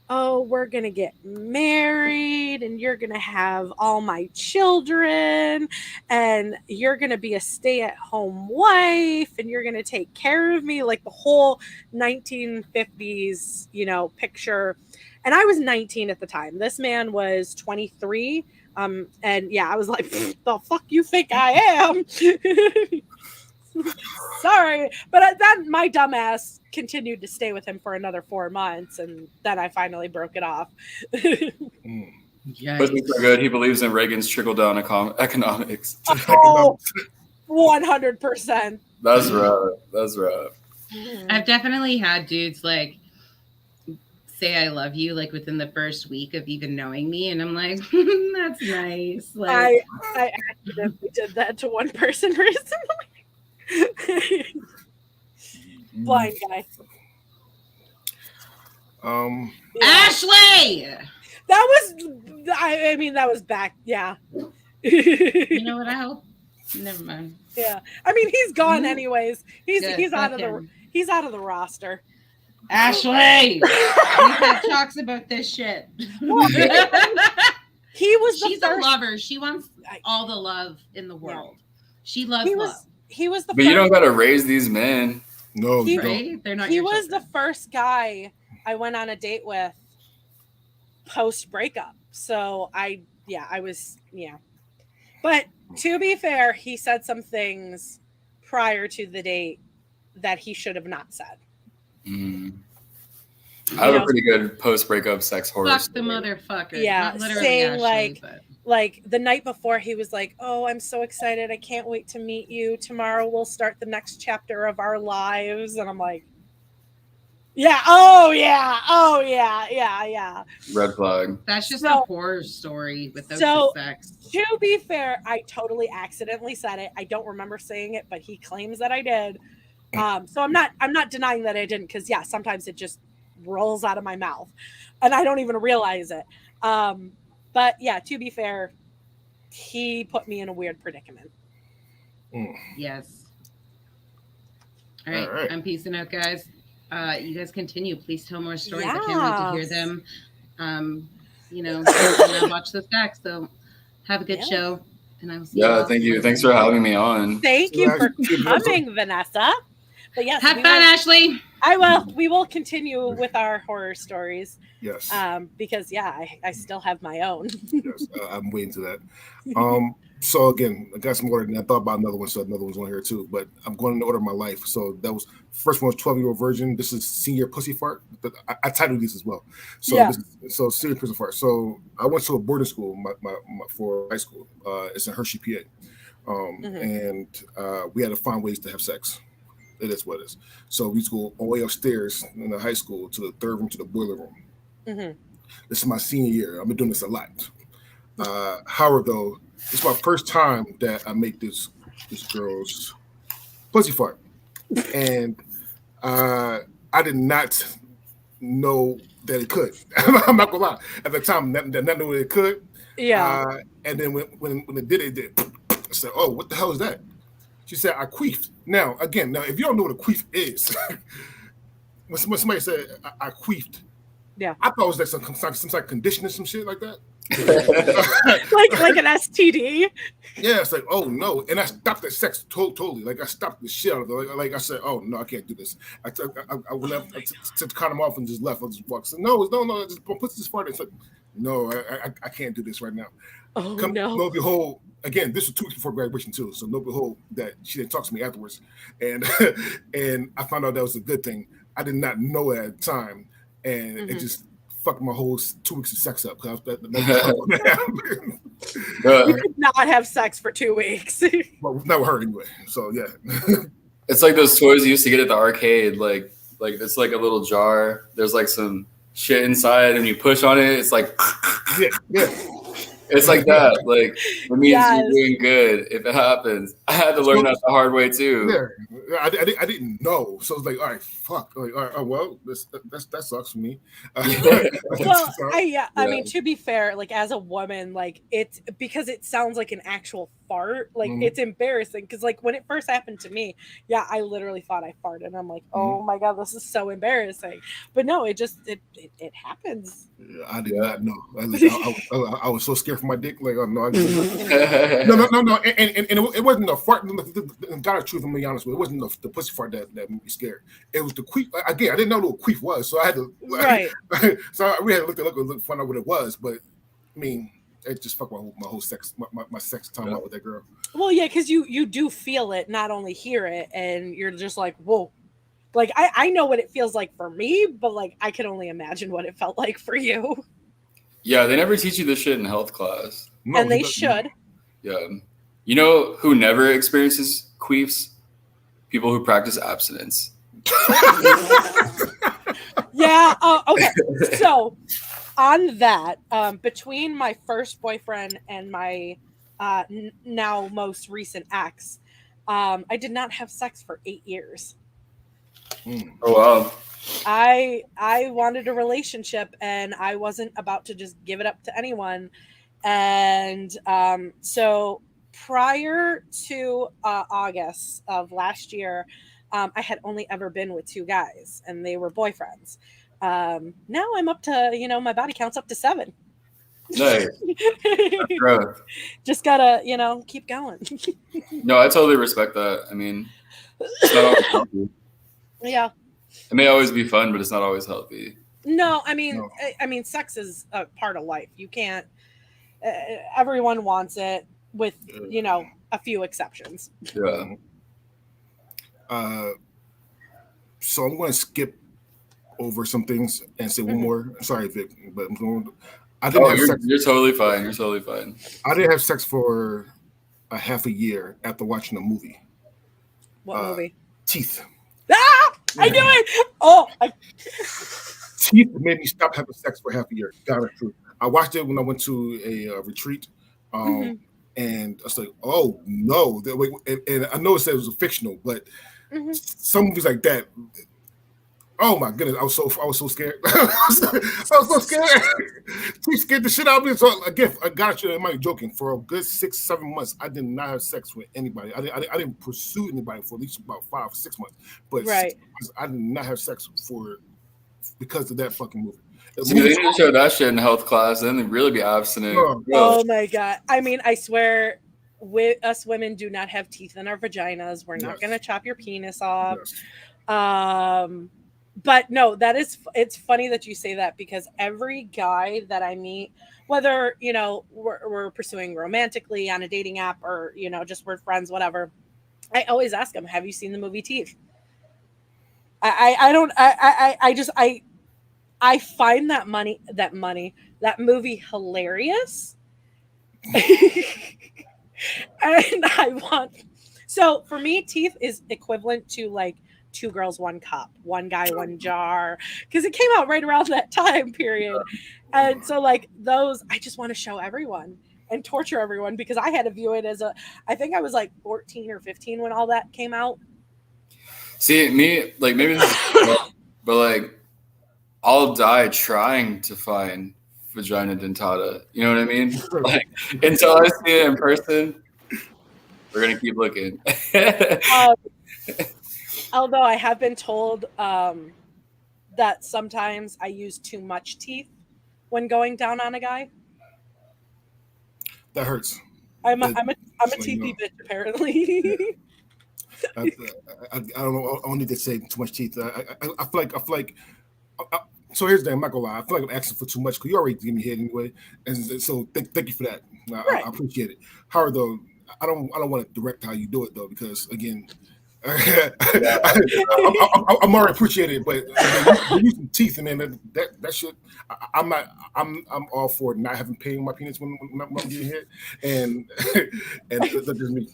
Speaker 1: oh, we're gonna get married and you're gonna have all my children and you're gonna be a stay-at-home wife and you're gonna take care of me, like the whole 1950s, picture. And I was 19 at the time. This man was 23. And yeah, I was like, the fuck you think I am? Sorry, but then my dumbass continued to stay with him for another 4 months, and then I finally broke it off.
Speaker 4: But he's so good. He believes in Reagan's trickle-down economics.
Speaker 1: Oh, 100%.
Speaker 4: That's rough.
Speaker 2: I've definitely had dudes like say I love you like within the first week of even knowing me, and I'm like, that's nice. Like
Speaker 1: I accidentally did that to one person recently. Blind guy.
Speaker 2: Ashley!
Speaker 1: That was that was back, yeah.
Speaker 2: You know what? I hope. Never mind.
Speaker 1: Yeah. I mean, he's gone anyways. He's out of
Speaker 2: he's
Speaker 1: out of the roster.
Speaker 2: Ashley! We've had talks about this shit. She's a lover. She wants all the love in the world. She loves love.
Speaker 1: He was the
Speaker 4: But you don't gotta raise these men.
Speaker 3: No,
Speaker 2: they're not.
Speaker 1: He was the first guy I went on a date with post breakup. So But to be fair, he said some things prior to the date that he should have not said.
Speaker 4: I have a pretty good post breakup sex horror.
Speaker 2: Fuck the motherfucker.
Speaker 1: Yeah,
Speaker 2: not literally
Speaker 1: saying
Speaker 2: Ashley,
Speaker 1: like the night before, he was like, oh, I'm so excited. I can't wait to meet you. Tomorrow we'll start the next chapter of our lives. And I'm like, yeah.
Speaker 4: Red flag.
Speaker 2: That's just a horror story with those sex.
Speaker 1: To be fair, I totally accidentally said it. I don't remember saying it, but he claims that I did. So I'm not denying that I didn't, because sometimes it just rolls out of my mouth and I don't even realize it. But yeah, to be fair, he put me in a weird predicament.
Speaker 2: Yes. All right. I'm peacing out, guys. You guys continue. Please tell more stories. I can't wait to hear them. Watch the facts. So have a good show. And I will see you.
Speaker 4: Thank you. Thanks for having me on.
Speaker 1: Thank you for coming, Vanessa. But yes,
Speaker 2: have fun, Ashley.
Speaker 1: I will. We will continue with our horror stories.
Speaker 3: Yes.
Speaker 1: Because I still have my own.
Speaker 3: Yes, I'm waiting to that. So again, I got some order, and I thought about another one, so another one's on here too. But I'm going in the order of my life. So that was first one was 12-year-old virgin. This is senior pussy fart. But I titled these as well. So senior pussy fart. So I went to a boarding school for high school. It's in Hershey, PA, and we had to find ways to have sex. It is what it is. So we used to go all the way upstairs in the high school to the third room to the boiler room. This is my senior year. I've been doing this a lot. However, though, it's my first time that I make this girl's pussy fart, and I did not know that it could. I'm not gonna lie. At the time, not knowing it could. Yeah. And then when it did, it did. I said, "Oh, what the hell is that?" She said, "I queefed." Now, if you don't know what a queef is, when somebody said I queefed, I thought it was like some type of condition or some shit like that.
Speaker 1: like an STD.
Speaker 3: Yeah, it's like, oh no, and I stopped the sex totally. Like I stopped the shit out of it. Like I said, oh no, I can't do this. I went up, I took the condom off and just left. I just walked. So no, just put this fart. It's like, no, I can't do this right now.
Speaker 1: Oh no.
Speaker 3: Lo and behold, again, this was 2 weeks before graduation too. So lo and behold, that she didn't talk to me afterwards, and and I found out that was a good thing. I did not know it at the time, and it just fucked my whole 2 weeks of sex up.
Speaker 1: You could not have sex for 2 weeks.
Speaker 3: Well, not with her anyway. So yeah.
Speaker 4: It's like those toys you used to get at the arcade. Like it's like a little jar. There's like some shit inside, and you push on it. It's like
Speaker 3: yeah.
Speaker 4: It's like that. Like it means you're doing good if it happens. I had to learn that the hard way too.
Speaker 3: Yeah, I didn't know, so it's like, all right, fuck. Like, all right, well, that sucks for me.
Speaker 1: Well, I mean, to be fair, like as a woman, like it's because it sounds like an actual fart, like it's embarrassing because like when it first happened to me, yeah, I literally thought I farted and I'm like, oh my god, this is so embarrassing. But no, it just it happens.
Speaker 3: I did not know. I was so scared for my dick. Like, oh, no, no. And it wasn't the fart. God, the truth, I'm gonna be honest with you, it wasn't the pussy fart that made me scared. It was the queef. Again, I didn't know what queef was, so I had to so we had to look find out what it was. But I mean, it just fucked my whole sex, my sex time out with that girl.
Speaker 1: Well, yeah, because you do feel it, not only hear it, and you're just like, whoa. Like, I know what it feels like for me, but, like, I can only imagine what it felt like for you.
Speaker 4: Yeah, they never teach you this shit in health class.
Speaker 1: No, and they should.
Speaker 4: Yeah. You know who never experiences queefs? People who practice abstinence.
Speaker 1: Yeah. Okay. So, on that, between my first boyfriend and my now most recent ex, I did not have sex for 8 years.
Speaker 4: Oh wow.
Speaker 1: I wanted a relationship and I wasn't about to just give it up to anyone. And so prior to August of last year, I had only ever been with 2 guys and they were boyfriends. Now I'm up to, my body count's up to 7.
Speaker 4: Nice.
Speaker 1: Just gotta, keep going.
Speaker 4: No, I totally respect that. I mean, it's not always healthy.
Speaker 1: Yeah.
Speaker 4: It may always be fun, but it's not always healthy.
Speaker 1: No, I mean, sex is a part of life. You can't. Everyone wants it, with a few exceptions.
Speaker 4: Yeah.
Speaker 3: So I'm going to skip over some things and say one more. Sorry, Vic, but I'm going. I didn't have sex.
Speaker 4: You're totally fine. You're totally fine.
Speaker 3: I didn't have sex for a half a year after watching a movie.
Speaker 1: What movie?
Speaker 3: Teeth.
Speaker 1: Ah! I knew it. Oh,
Speaker 3: Teeth made me stop having sex for half a year. God, it's true. I watched it when I went to a retreat, and I was like, "Oh no!" And I know it said it was fictional, but some movies like that. Oh my goodness, I was so scared. I was so scared. Teeth scared the shit out of me. So again, I got you. I might be joking. For a good 6-7 months, I did not have sex with anybody. I didn't pursue anybody for at least about 5 or 6 months. But 6 months, I did not have sex because of that fucking movie.
Speaker 4: See, they need to show that shit in health class, then they'd really be abstinent.
Speaker 1: Oh my god! I mean, I swear, us women do not have teeth in our vaginas. We're not gonna chop your penis off. But no, it's funny that you say that because every guy that I meet, whether, we're pursuing romantically on a dating app or, just we're friends, whatever, I always ask them, have you seen the movie Teeth? I find that movie hilarious. And so for me, Teeth is equivalent to like 2 girls, 1 cup, 1 guy, 1 jar, because it came out right around that time period. And so like those, I just want to show everyone and torture everyone because I had to view it as I think I was like 14 or 15 when all that came out.
Speaker 4: See, me, like maybe this is but like I'll die trying to find vagina dentata. You know what I mean? Like until I see it in person, we're gonna keep looking.
Speaker 1: Although I have been told that sometimes I use too much teeth when going down on a guy.
Speaker 3: That hurts.
Speaker 1: I'm a teethy bitch, apparently.
Speaker 3: I don't know. I don't need to say too much teeth. I feel like. So here's the thing. I'm not gonna lie. I feel like I'm asking for too much because you already gave me head anyway, and so thank you for that. I appreciate it. However, though, I don't want to direct how you do it though because again. I'm already appreciated, but using teeth and then that shit. I'm all for not having pain in my penis when I'm getting hit, and that's just me.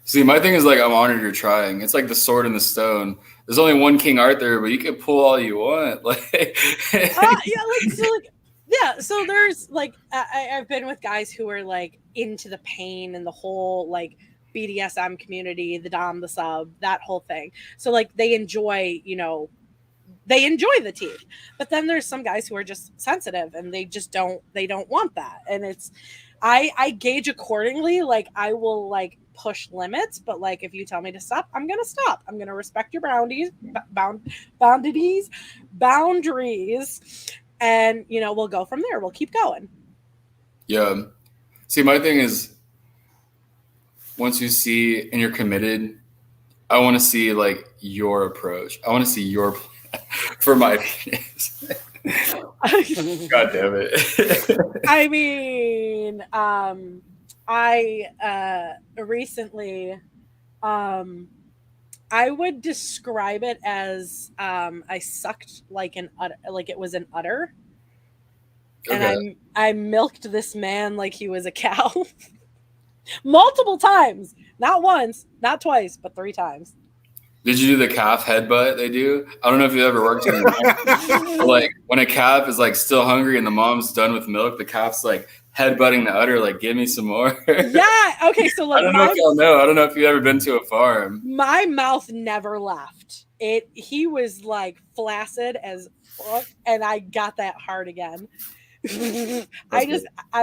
Speaker 4: See, my thing is like I'm honored you're trying. It's like the sword and the stone. There's only one King Arthur, but you can pull all you want.
Speaker 1: So there's like I've been with guys who are like into the pain and the whole like BDSM community, the dom, the sub, that whole thing. So like they enjoy the teeth. But then there's some guys who are just sensitive and they don't want that. And it's I gauge accordingly. Like I will like push limits, but like if you tell me to stop, I'm gonna stop. I'm gonna respect your boundaries, and you know we'll go from there. We'll keep going.
Speaker 4: Yeah. See, my thing is, once you see and you're committed, I want to see like your approach. I want to see your for my penis. God damn it.
Speaker 1: I mean, I recently, I would describe it as I sucked like an udder, like it was an udder,
Speaker 4: Okay.
Speaker 1: and I milked this man like he was a cow multiple times, not once, not twice, but 3 times.
Speaker 4: Did you do the calf headbutt they do? I don't know if you ever worked with them. Like when a calf is like still hungry and the mom's done with milk, the calf's like headbutting the udder, like give me some more.
Speaker 1: Yeah. Okay. So like
Speaker 4: I don't know if y'all know. I don't know if you've ever been to a farm.
Speaker 1: my mouth never left. He was like flaccid as fuck, and I got that hard again. I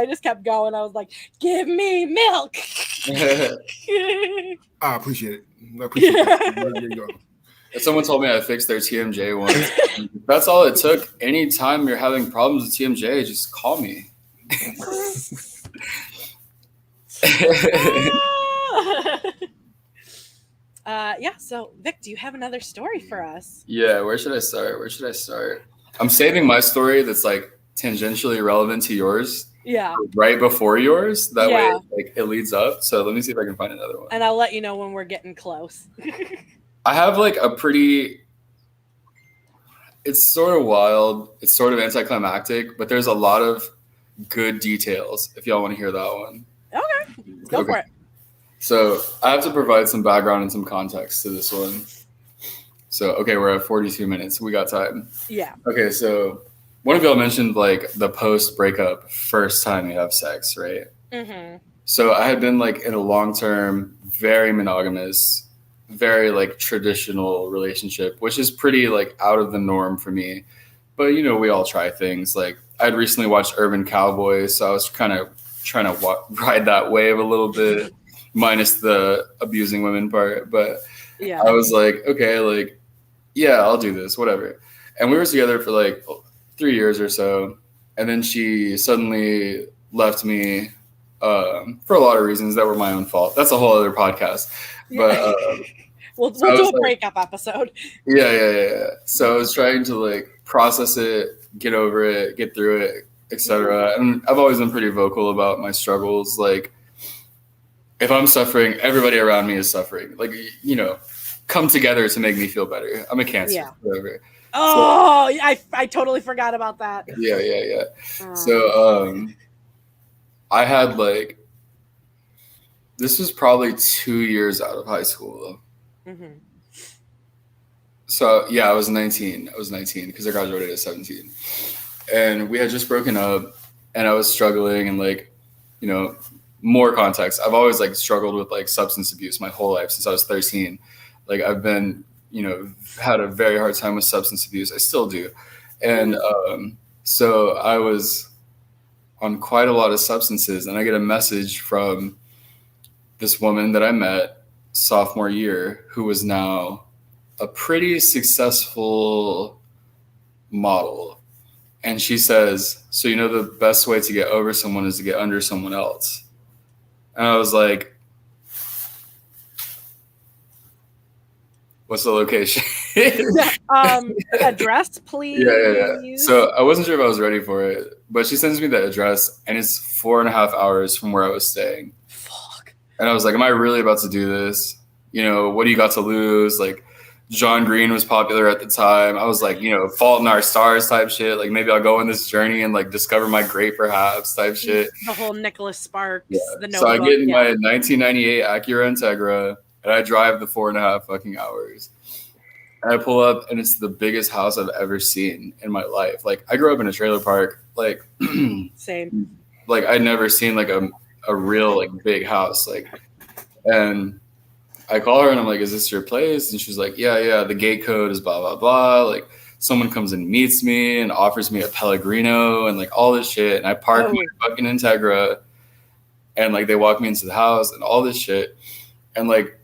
Speaker 1: just kept going. I was like, "Give me milk."
Speaker 3: I appreciate it. I appreciate it. There you go.
Speaker 4: If someone told me I fixed their TMJ once, that's all it took. Anytime you're having problems with TMJ, just call me.
Speaker 1: Yeah. So, Vic, do you have another story for us?
Speaker 4: Yeah, where should I start? I'm saving my story that's like tangentially relevant to yours
Speaker 1: Yeah.
Speaker 4: right before yours. That
Speaker 1: Yeah.
Speaker 4: way like it leads up. So let me see if I can find another one.
Speaker 1: And I'll let you know when we're getting close.
Speaker 4: I have like a pretty, it's sort of wild, it's sort of anticlimactic, but there's a lot of good details if y'all want to hear that one.
Speaker 1: Okay. Go for it.
Speaker 4: So I have to provide some background and some context to this one. So, okay, we're at 42 minutes. We got time.
Speaker 1: Yeah.
Speaker 4: Okay, so one of y'all mentioned like the post-breakup first time you have sex, right?
Speaker 1: Mm-hmm.
Speaker 4: So I had been like in a long-term, very monogamous, very like traditional relationship, which is pretty like out of the norm for me. But you know, we all try things. Like I'd recently watched Urban Cowboy, so I was kind of trying to ride that wave a little bit, minus the abusing women part. But
Speaker 1: Yeah.
Speaker 4: I was like, okay, like, yeah, I'll do this, whatever. And we were together for like 3 years or so. And then she suddenly left me for a lot of reasons that were my own fault. That's a whole other podcast. But
Speaker 1: we'll
Speaker 4: so
Speaker 1: do a breakup episode.
Speaker 4: yeah. So I was trying to like process it, get over it, get through it, etc. And I've always been pretty vocal about my struggles. Like if I'm suffering, everybody around me is suffering. Like, you know, come together to make me feel better. I'm a Cancer.
Speaker 1: Yeah.
Speaker 4: Whatever.
Speaker 1: Oh, I totally forgot about that.
Speaker 4: Yeah. So I had like, this was probably 2 years out of high school.
Speaker 1: Mm-hmm.
Speaker 4: So yeah, I was 19 because I graduated at 17. And we had just broken up and I was struggling and like, you know, more context. I've always like struggled with like substance abuse my whole life since I was 13. Like I've been, you know, had a very hard time with substance abuse. I still do. And so I was on quite a lot of substances and I get a message from this woman that I met sophomore year who was now a pretty successful model. And she says, so you know the best way to get over someone is to get under someone else. And I was like, what's the location?
Speaker 1: Address, please.
Speaker 4: Yeah. So I wasn't sure if I was ready for it, but she sends me the address and it's 4.5 hours from where I was staying.
Speaker 1: Fuck.
Speaker 4: And I was like, am I really about to do this? You know, what do you got to lose? Like John Green was popular at the time. I was like, you know, Fault in Our Stars type shit. Like maybe I'll go on this journey and like discover my great perhaps type shit.
Speaker 1: The whole Nicholas Sparks.
Speaker 4: Yeah.
Speaker 1: The
Speaker 4: So I get in
Speaker 1: yeah.
Speaker 4: my 1998 Acura Integra and I drive the 4.5 fucking hours. And I pull up and it's the biggest house I've ever seen in my life. Like I grew up in a trailer park. Like
Speaker 1: Same.
Speaker 4: Like I'd never seen like a real like big house. Like, and I call her and I'm like, is this your place? And she's like, yeah, the gate code is blah, blah, blah. Like someone comes and meets me and offers me a Pellegrino and like all this shit. And I park my fucking Integra And like they walk me into the house and all this shit. And like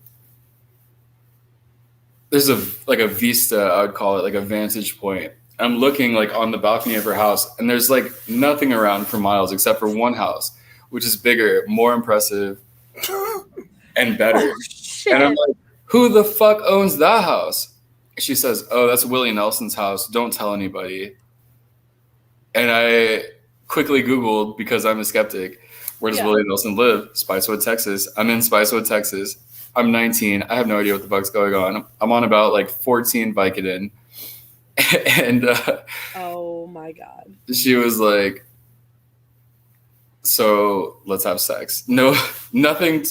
Speaker 4: there's a vista, I would call it, like a vantage point. I'm looking like on the balcony of her house, and there's like nothing around for miles except for one house, which is bigger, more impressive, and better.
Speaker 1: Oh, shit.
Speaker 4: And I'm like, who the fuck owns that house? She says, oh, that's Willie Nelson's house. Don't tell anybody. And I quickly Googled, because I'm a skeptic, where does Willie Nelson live? Spicewood, Texas. I'm in Spicewood, Texas. I'm 19. I have no idea what the fuck's going on. I'm on about like 14 Vicodin. And
Speaker 1: oh my God.
Speaker 4: She was like, so let's have sex. No, nothing,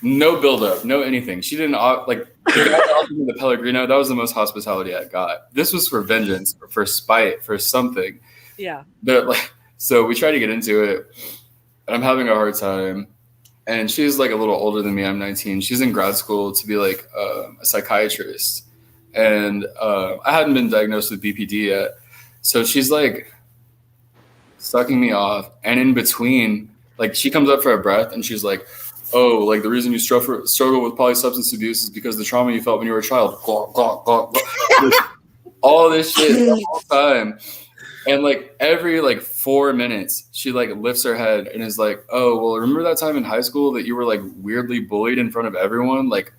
Speaker 4: no buildup, no anything. She didn't like the guy that offered me the Pellegrino. That was the most hospitality I got. This was for vengeance, for spite, for something.
Speaker 1: Yeah.
Speaker 4: But like, so we tried to get into it, and I'm having a hard time. And she's like a little older than me. I'm 19. She's in grad school to be like a psychiatrist. And I hadn't been diagnosed with BPD yet. So she's like sucking me off. And in between, like she comes up for a breath and she's like, oh, like the reason you struggle with polysubstance abuse is because the trauma you felt when you were a child. All this shit the whole time. And like every like 4 minutes, she like lifts her head and is like, oh, well, remember that time in high school that you were like weirdly bullied in front of everyone? Like,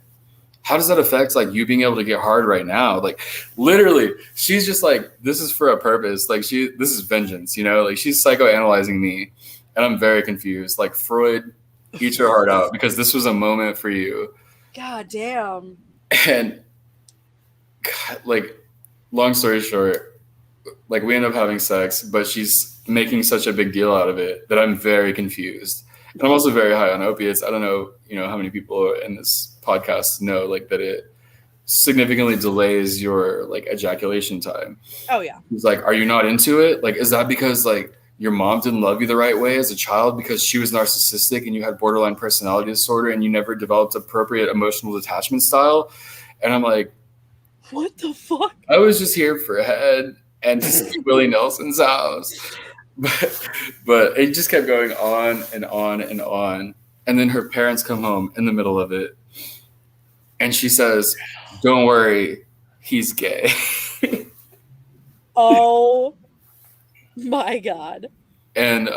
Speaker 4: how does that affect like you being able to get hard right now? Like literally, she's just like, this is for a purpose. Like this is vengeance, you know, like she's psychoanalyzing me, and I'm very confused. Like Freud, eat your heart out, because this was a moment for you.
Speaker 1: God damn.
Speaker 4: And God, like, long story short, like we end up having sex, but she's making such a big deal out of it that I'm very confused. And I'm also very high on opiates. I don't know, how many people in this podcast know like that it significantly delays your like ejaculation time.
Speaker 1: Oh yeah.
Speaker 4: He's like, are you not into it? Like, is that because like your mom didn't love you the right way as a child because she was narcissistic and you had borderline personality disorder and you never developed appropriate emotional detachment style? And I'm like,
Speaker 1: what the fuck?
Speaker 4: I was just here for a head and to see Willie Nelson's house. But it just kept going on and on and on. And then her parents come home in the middle of it. And she says, don't worry, he's gay.
Speaker 1: Oh my God.
Speaker 4: And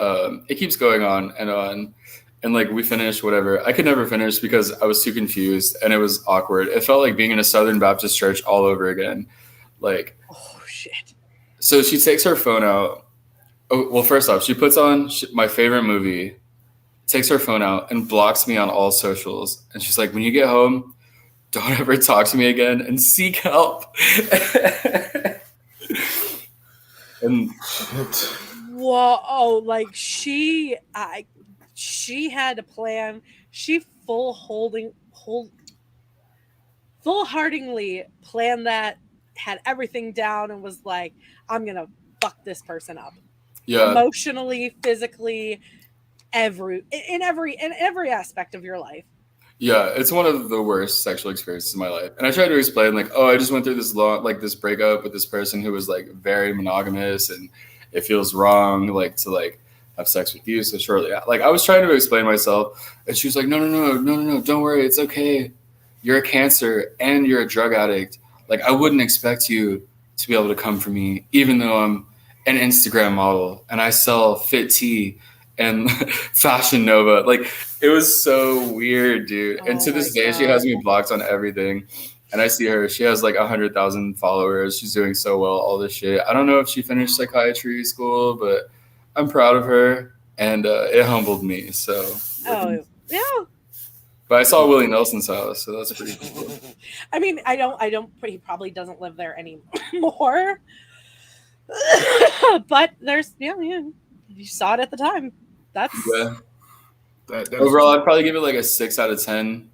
Speaker 4: it keeps going on and on. And like we finish whatever. I could never finish because I was too confused and it was awkward. It felt like being in a Southern Baptist church all over again. Like,
Speaker 1: oh shit. So
Speaker 4: she takes her phone out. Oh, well, first off, she puts on my favorite movie, takes her phone out and blocks me on all socials. And she's like, when you get home, don't ever talk to me again and seek help. And
Speaker 1: whoa, like she had a plan. She full-heartedly planned that, had everything down, and was like, I'm gonna fuck this person up.
Speaker 4: Yeah.
Speaker 1: Emotionally, physically, in every aspect of your life.
Speaker 4: Yeah, it's one of the worst sexual experiences in my life. And I tried to explain like, oh, I just went through this breakup with this person who was like very monogamous and it feels wrong like to like have sex with you so shortly. Like I was trying to explain myself and she was like, no, don't worry, it's okay. You're a cancer and you're a drug addict. Like I wouldn't expect you to be able to come for me, even though I'm an Instagram model and I sell Fit Tea and Fashion Nova. Like it was so weird, dude. And to this day, she has me blocked on everything. And I see her, she has like 100,000 followers. She's doing so well, all this shit. I don't know if she finished psychiatry school, but I'm proud of her. And it humbled me. So.
Speaker 1: Oh, yeah.
Speaker 4: But I saw Willie Nelson's house, so that's pretty cool.
Speaker 1: I mean, he probably doesn't live there anymore. But there's, you saw it at the time. That's
Speaker 4: overall, I'd probably give it like a 6 out of 10.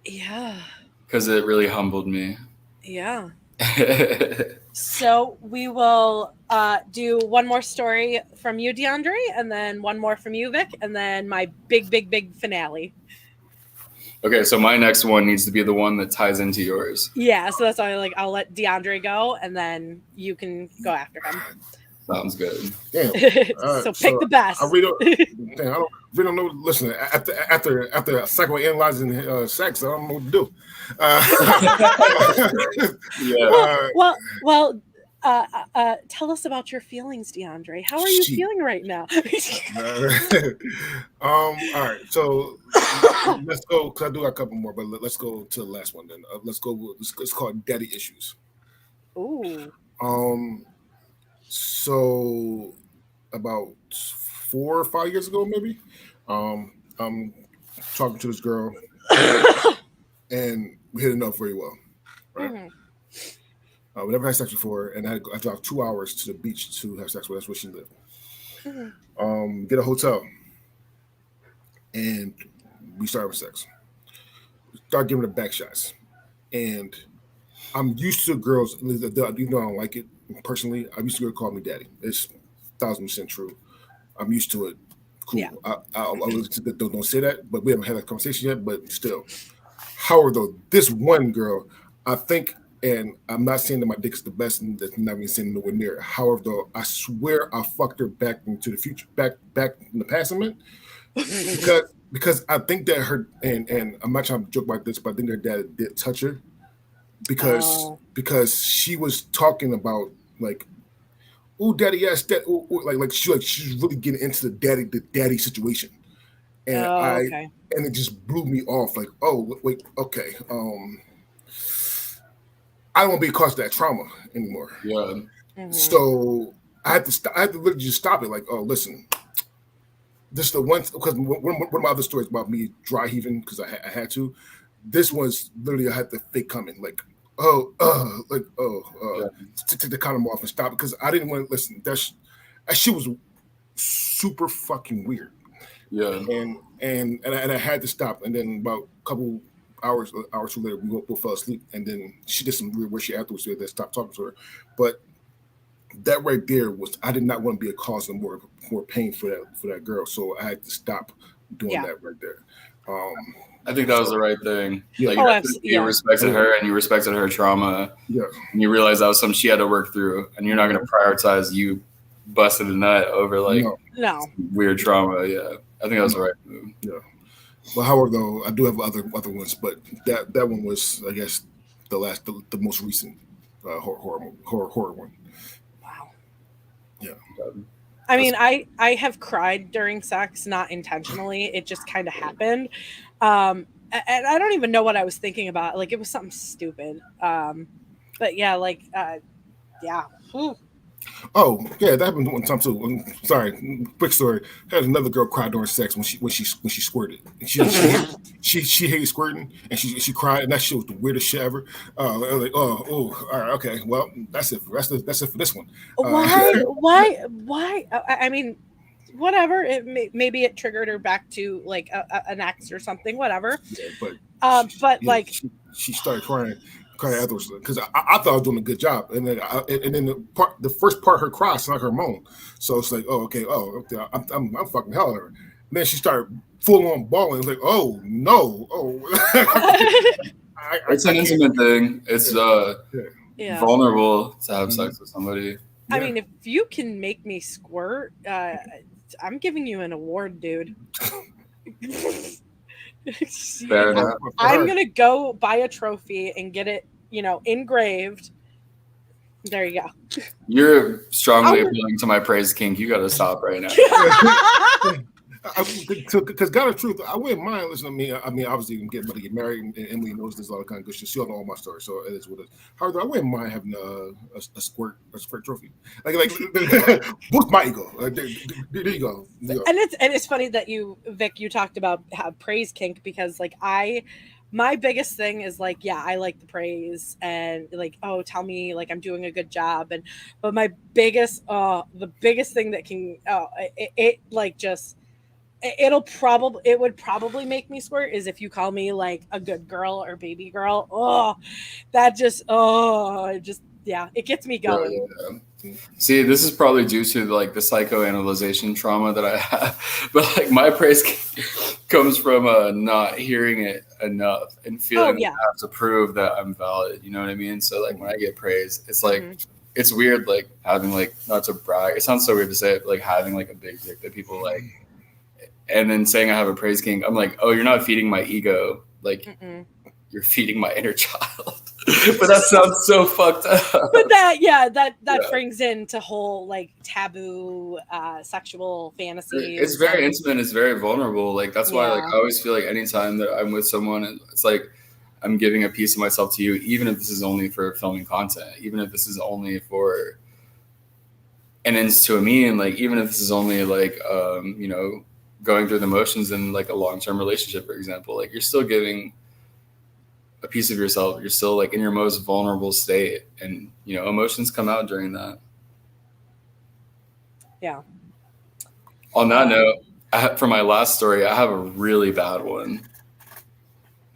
Speaker 1: Yeah.
Speaker 4: Because it really humbled me.
Speaker 1: Yeah. So we will do one more story from you, DeAndre, and then one more from you, Vic, and then my big finale.
Speaker 4: Okay, so my next one needs to be the one that ties into yours.
Speaker 1: Yeah, so that's why I'll let DeAndre go, and then you can go after him.
Speaker 4: Sounds good.
Speaker 3: Damn.
Speaker 1: So pick the best.
Speaker 3: I really don't know. Listen, after psychoanalyzing sex, I don't know what to do.
Speaker 1: Well, tell us about your feelings, DeAndre. How are you feeling right now?
Speaker 3: All right, so let's go, because I do a couple more, but let's go to the last one then. Let's call it daddy issues.
Speaker 1: Ooh.
Speaker 3: So about 4 or 5 years ago, maybe, I'm talking to this girl, and we hit it up very well, right? Mm-hmm. We never had sex before, and I drove 2 hours to the beach to have sex with. That's where she lived. Mm-hmm. Get a hotel, and we started with sex. Start giving her back shots, and I'm used to girls, even though I don't like it personally. I'm used to girls calling me daddy. It's 1,000% true. I'm used to it. Cool. Yeah. I don't say that, but we haven't had that conversation yet. But still, however, though, this one girl, I think, and I'm not saying that my dick is the best, and that's not even saying nowhere near it. However, though, I swear I fucked her back into the future, back in the past, I meant, because I think that her and I'm not trying to joke about this, but I think her dad did touch her. Because she was talking about like, oh, daddy, yes, that, like she's really getting into the daddy situation, and and it just blew me off. Like, oh, wait, okay, I don't want to be a cause of that trauma anymore. Yeah. Mm-hmm. So I had to literally just stop it. Like, oh, listen, this is the one, because one of my other stories about me dry heaving because I had to. This was literally I had to fake coming like. To the condom off and stop because I didn't want to listen. That shit was super fucking weird. Yeah, and I had to stop. And then about a couple hours or two later, we both fell asleep. And then she did some weird shit afterwards. So I had to stop talking to her. But that right there was I did not want to be a cause of more pain for that girl. So I had to stop doing that right there.
Speaker 4: I think that was the right thing. Yeah. Like you respected her and you respected her trauma. Yeah. And you realized that was something she had to work through, and you're not going to prioritize you busted a nut over like weird trauma. Yeah. I think that was the right move.
Speaker 3: Yeah. Well, however, though, I do have other ones, but that one was, I guess, the most recent horror one.
Speaker 1: Wow.
Speaker 3: Yeah.
Speaker 1: I mean, I have cried during sex, not intentionally. It just kind of happened. And I don't even know what I was thinking about. Like, it was something stupid. But yeah, like, yeah. Whew.
Speaker 3: Oh, yeah, that happened one time too. Sorry, quick story. I had another girl cry during sex when she squirted. She hated squirting, and she cried, and that shit was the weirdest shit ever. Like, all right, okay, well, that's it. That's it for this one.
Speaker 1: Why? I mean, whatever. Maybe it triggered her back to like an ex or something. Whatever. Yeah, but like
Speaker 3: she started crying afterwards because I thought I was doing a good job, and then the first part her cry sounded like her moan. So it's like, I'm fucking hell out of her. And then she started full on bawling. It's like, oh no,
Speaker 4: it's an intimate thing. It's vulnerable to have sex with somebody.
Speaker 1: I mean, if you can make me squirt, I'm giving you an award, dude.
Speaker 4: Fair enough.
Speaker 1: I'm gonna go buy a trophy and get it, engraved. There you go.
Speaker 4: You're strongly appealing to my praise kink. You got to stop right now.
Speaker 3: Because God of truth, I wouldn't mind listening to me. I mean, obviously, I'm getting ready to get married, and Emily knows this all the kind of good shit. She don't know all my stories, so it is what it is. However, I wouldn't mind having a squirt trophy. Like boost my ego. There you go.
Speaker 1: And it's funny that Vic, you talked about praise kink because like my biggest thing is like, yeah, I like the praise and like, oh, tell me like I'm doing a good job. But my biggest, the biggest thing that can, it would probably make me squirt is if you call me like a good girl or baby girl. Oh, that just, it gets me going.
Speaker 4: Yeah. See, this is probably due to like the psychoanalyzation trauma that I have, but like my praise comes from not hearing it enough and feeling I have to prove that I'm valid. You know what I mean? So like when I get praise, it's like it's weird, like having like, not to brag, it sounds so weird to say it, but like having like a big dick that people like, and then saying I have a praise king. I'm like, oh, you're not feeding my ego, like you're feeding my inner child. But that sounds so fucked up.
Speaker 1: But that brings into whole like taboo sexual fantasies.
Speaker 4: It's very intimate. It's very vulnerable. Like that's why like I always feel like anytime that I'm with someone, it's like I'm giving a piece of myself to you, even if this is only for filming content, even if this is only for an ends to a mean, like even if this is only like you know, going through the motions in like a long-term relationship, for example, like you're still giving a piece of yourself. You're still like in your most vulnerable state, and you know, emotions come out during that.
Speaker 1: Yeah.
Speaker 4: On that note, for my last story, I have a really bad one.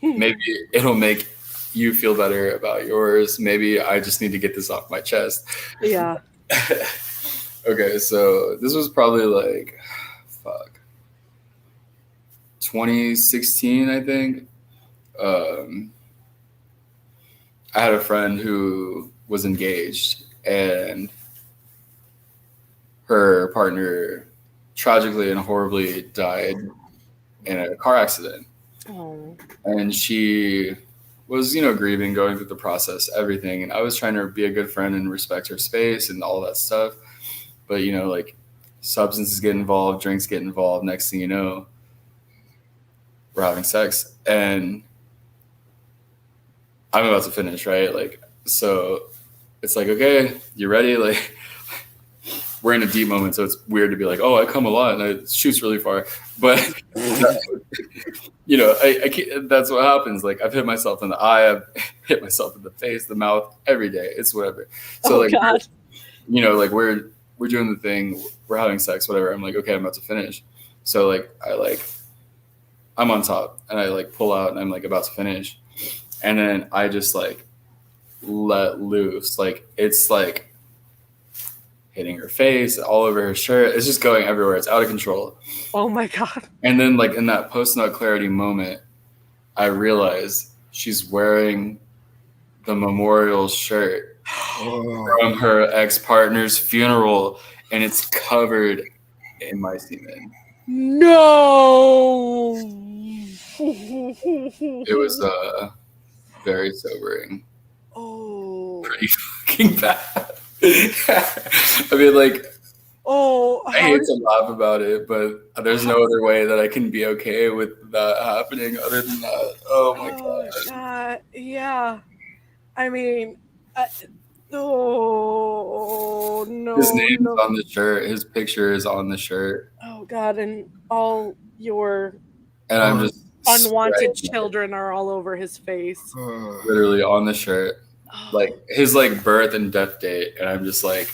Speaker 4: Maybe it'll make you feel better about yours. Maybe I just need to get this off my chest.
Speaker 1: Yeah.
Speaker 4: Okay, so this was probably like 2016, I think. I had a friend who was engaged, and her partner tragically and horribly died in a car accident.
Speaker 1: Oh.
Speaker 4: And she was, you know, grieving, going through the process, everything. And I was trying to be a good friend and respect her space and all that stuff. But, you know, like substances get involved, drinks get involved. Next thing you know, we're having sex. And I'm about to finish, right? Like, so it's like, okay, you ready? Like, we're in a deep moment, so it's weird to be like, oh, I come a lot and it shoots really far. But, you know, I can't, that's what happens. Like, I've hit myself in the eye, I've hit myself in the face, the mouth, every day. It's whatever. So, God. You know, like, we're doing the thing, we're having sex, whatever. I'm like, okay, I'm about to finish. So, like, I'm on top, and I, like, pull out, and I'm, like, about to finish. And then I just like let loose. Like it's like hitting her face, all over her shirt. It's just going everywhere. It's out of control.
Speaker 1: Oh my God.
Speaker 4: And then like in that post-nut clarity moment, I realized she's wearing the memorial shirt from her ex-partner's funeral, and it's covered in my semen.
Speaker 1: No.
Speaker 4: It was very sobering.
Speaker 1: Oh.
Speaker 4: Pretty fucking bad. I mean, like, I hate to laugh about it, but there's no other way that I can be okay with that happening other than that. Oh my God.
Speaker 1: Yeah. I mean, oh no.
Speaker 4: His name's on the shirt. His picture is on the shirt.
Speaker 1: Oh God, and all your
Speaker 4: I'm just
Speaker 1: unwanted children are all over his face.
Speaker 4: Literally on the shirt. Like his like birth and death date, and I'm just like,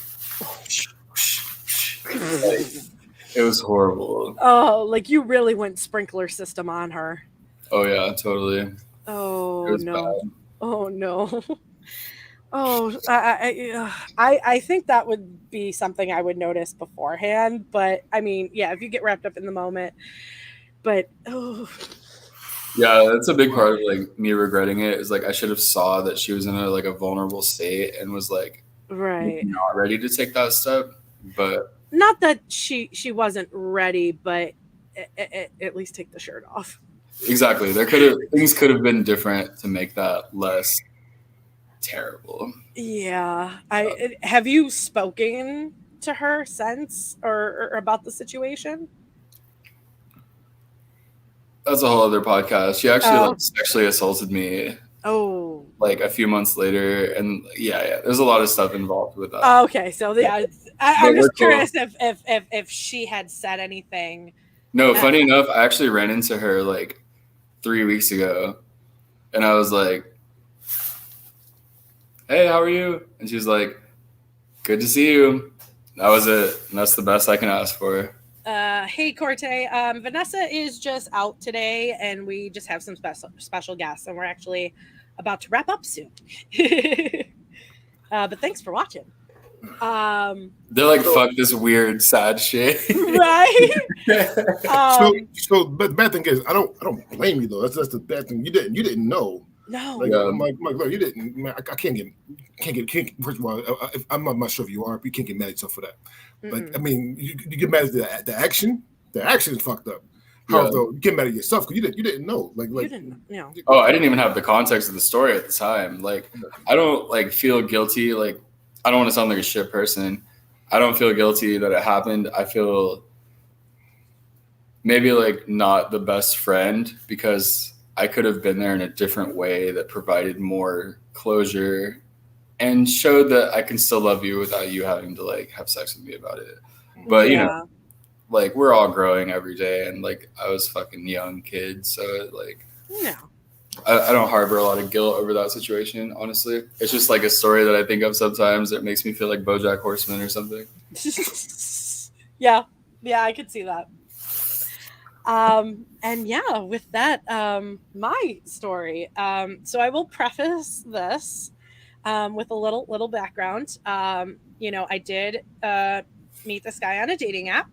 Speaker 4: it was horrible.
Speaker 1: Oh, like you really went sprinkler system on her.
Speaker 4: Oh yeah, totally.
Speaker 1: Oh no. Bad. Oh no. Oh, I think that would be something I would notice beforehand, but I mean, yeah, if you get wrapped up in the moment, but
Speaker 4: yeah, that's a big part of like me regretting it is like I should have saw that she was in a vulnerable state and was like not ready to take that step. But
Speaker 1: not that she wasn't ready, but at least take the shirt off.
Speaker 4: Exactly. Things could have been different to make that less terrible.
Speaker 1: Yeah. Have you spoken to her since or about the situation?
Speaker 4: That's a whole other podcast. She actually sexually assaulted me.
Speaker 1: Oh.
Speaker 4: Like a few months later, and yeah. There's a lot of stuff involved with that.
Speaker 1: Okay, so yeah, I'm just curious if she had said anything.
Speaker 4: No, funny enough, I actually ran into her like 3 weeks ago, and I was like, "Hey, how are you?" And she was like, "Good to see you." That was it. And that's the best I can ask for.
Speaker 1: Hey Corte, Vanessa is just out today, and we just have some special guests, and we're actually about to wrap up soon. But thanks for watching.
Speaker 4: They're like, fuck this weird, sad shit,
Speaker 1: right?
Speaker 3: So, but the bad thing is, I don't blame you though. That's the bad thing. You didn't know.
Speaker 1: No.
Speaker 3: Like,
Speaker 4: Yeah.
Speaker 3: I'm like, look, you didn't. Man, I can't get. First of all, I'm not sure if you are. But you can't get mad at yourself for that. Like,
Speaker 1: Mm-mm.
Speaker 3: I mean, you get mad at the action. The action is fucked up.
Speaker 4: Yeah.
Speaker 3: However, though, you get mad at yourself because you didn't know. Like
Speaker 1: You didn't know.
Speaker 4: Oh, I didn't even have the context of the story at the time. Like, I don't like feel guilty. Like, I don't want to sound like a shit person. I don't feel guilty that it happened. I feel maybe like not the best friend because I could have been there in a different way that provided more closure and showed that I can still love you without you having to like have sex with me about it. But you know, like we're all growing every day, and like I was fucking young kid, so like
Speaker 1: No.
Speaker 4: I don't harbor a lot of guilt over that situation. Honestly, it's just like a story that I think of sometimes that makes me feel like BoJack Horseman or something.
Speaker 1: Yeah, I could see that. And yeah, with that, my story. So I will preface this with a little background. You know, I did meet this guy on a dating app,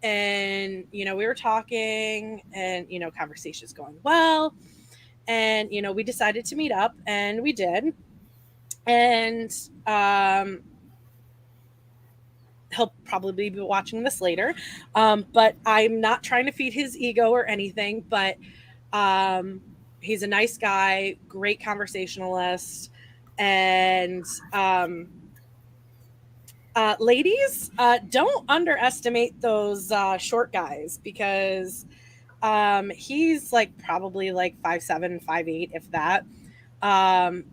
Speaker 1: and you know, we were talking, and you know, conversation's going well, and you know, we decided to meet up, and we did, and he'll probably be watching this later, but I'm not trying to feed his ego or anything, but he's a nice guy, great conversationalist, and ladies, don't underestimate those short guys, because he's like probably like 5'7", 5'8", if that,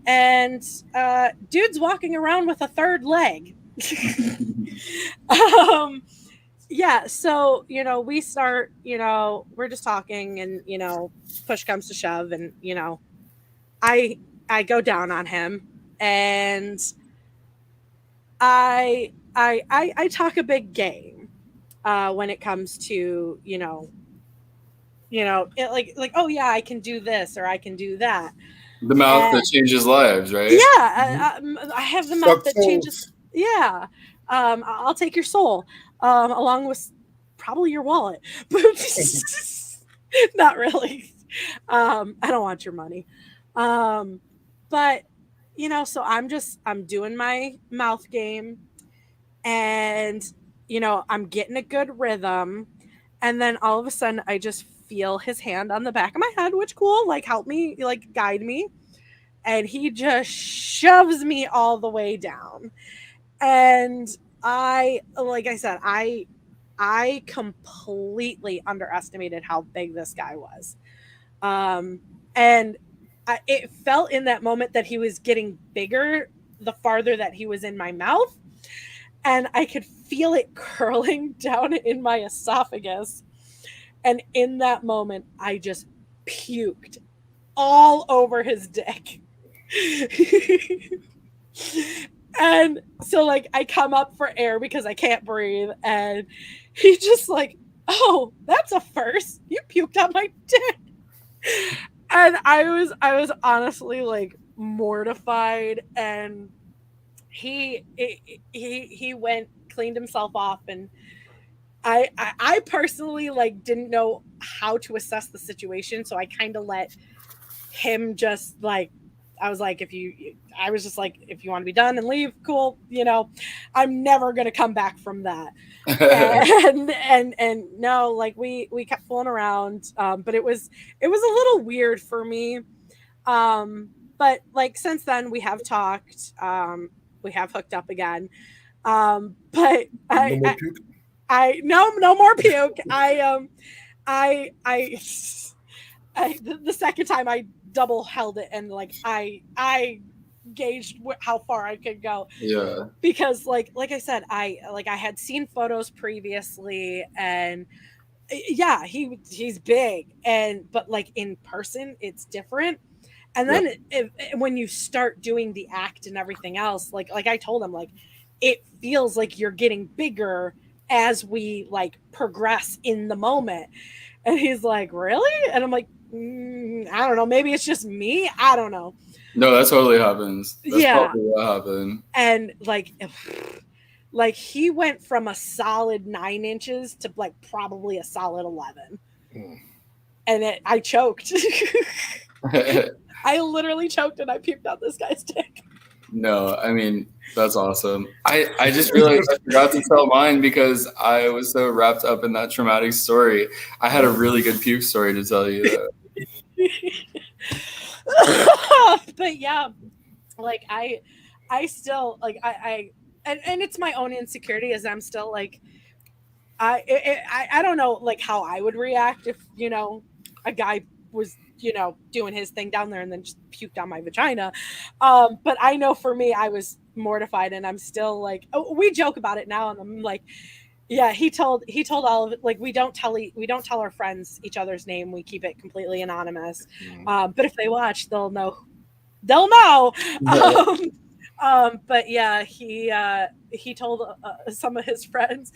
Speaker 1: and dude's walking around with a third leg. Yeah, so you know, we start, you know, we're just talking, and you know, push comes to shove, and you know, I go down on him, and I talk a big game when it comes to, you know, like, oh yeah, I can do this or I can do that.
Speaker 4: The mouth that changes lives, right?
Speaker 1: Yeah, I have the mouth that changes. Yeah, I'll take your soul, along with probably your wallet, but not really. I don't want your money, but you know, so I'm doing my mouth game, and you know, I'm getting a good rhythm, and then all of a sudden, I just feel his hand on the back of my head, which cool, like help me, like guide me, and he just shoves me all the way down. And like I said, I completely underestimated how big this guy was. And it felt in that moment that he was getting bigger the farther that he was in my mouth. And I could feel it curling down in my esophagus. And in that moment, I just puked all over his dick. And so like I come up for air because I can't breathe, and he just like, oh, that's a first, you puked on my dick. And I was honestly like mortified, and he went, cleaned himself off, and I personally like didn't know how to assess the situation, so I kind of let him just like, I was like, if you want to be done and leave, cool, you know, I'm never gonna come back from that. and no, like we kept fooling around, but it was a little weird for me, but like since then we have talked, we have hooked up again, but no more puke. The second time I double held it, and like I gauged how far I could go.
Speaker 4: Yeah.
Speaker 1: Because like I said, I had seen photos previously, and yeah, he's big, but like in person it's different. And then when you start doing the act and everything else, like I told him, like it feels like you're getting bigger as we like progress in the moment. And he's like, really? And I'm like, I don't know. Maybe it's just me. I don't know.
Speaker 4: No, that totally happens. That's probably what happened.
Speaker 1: And like he went from a solid 9 inches to like probably a solid 11. And I choked. I literally choked and I puked out this guy's dick.
Speaker 4: No, I mean, that's awesome. I just realized I forgot to tell mine because I was so wrapped up in that traumatic story. I had a really good puke story to tell you, though.
Speaker 1: But yeah, like I still like and it's my own insecurity as I'm still like I don't know like how I would react if a guy was doing his thing down there and then just puked on my vagina, but I know for me I was mortified and I'm still like, oh, we joke about it now and I'm like, yeah, he told all of it, like we don't tell our friends each other's name, we keep it completely anonymous, but if they watch they'll know. But yeah, he told some of his friends,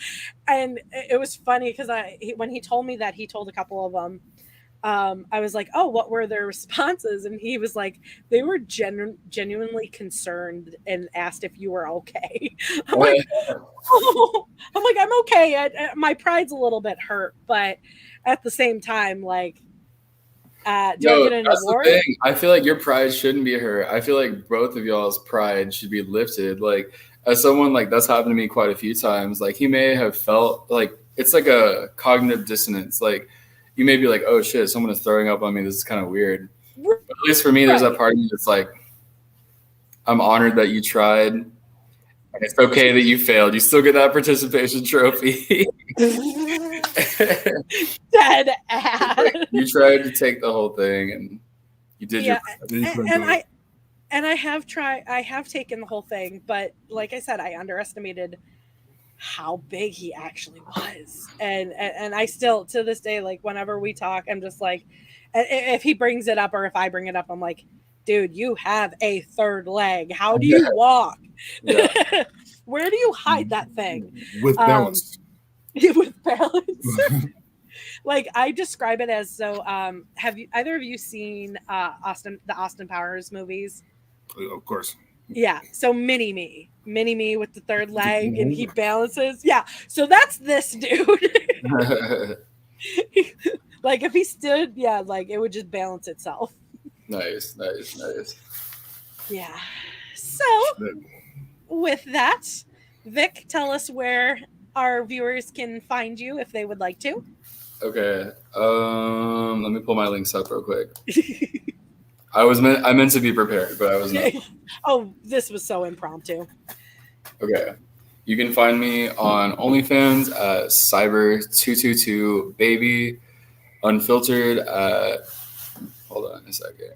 Speaker 1: and it was funny because when he told me that he told a couple of them, I was like, oh, what were their responses? And he was like, they were genuinely concerned and asked if you were okay. I'm like, oh. I'm okay. My pride's a little bit hurt, but at the same time, like, do I get an award?
Speaker 4: The thing. I feel like your pride shouldn't be hurt. I feel like both of y'all's pride should be lifted. Like, as someone like that's happened to me quite a few times. Like, he may have felt like it's like a cognitive dissonance. Like, you may be like, oh shit, someone is throwing up on me. This is kind of weird. But at least for me, there's that part of me that's like, I'm honored that you tried. And it's okay that you failed. You still get that participation trophy.
Speaker 1: Dead ass.
Speaker 4: You tried to take the whole thing, and you did.
Speaker 1: Yeah, and I have taken the whole thing, but like I said, I underestimated how big he actually was, and I still to this day, like whenever we talk, I'm just like, if he brings it up or if I bring it up, I'm like, dude, you have a third leg. How do you walk? Yeah. Where do you hide that thing?
Speaker 3: With balance.
Speaker 1: With balance. Like I describe it as so. Have you either of you seen the Austin Powers movies?
Speaker 3: Of course.
Speaker 1: Yeah. So mini me with the third leg, and he balances. Yeah. So that's this dude. Like if he stood, yeah, like it would just balance itself.
Speaker 4: Nice.
Speaker 1: Yeah. So with that, Vic, tell us where our viewers can find you if they would like to.
Speaker 4: Okay. Let me pull my links up real quick. I meant to be prepared, but I was not.
Speaker 1: Oh, this was so impromptu.
Speaker 4: Okay. You can find me on OnlyFans at Cyber222Baby, Unfiltered at, hold on a second.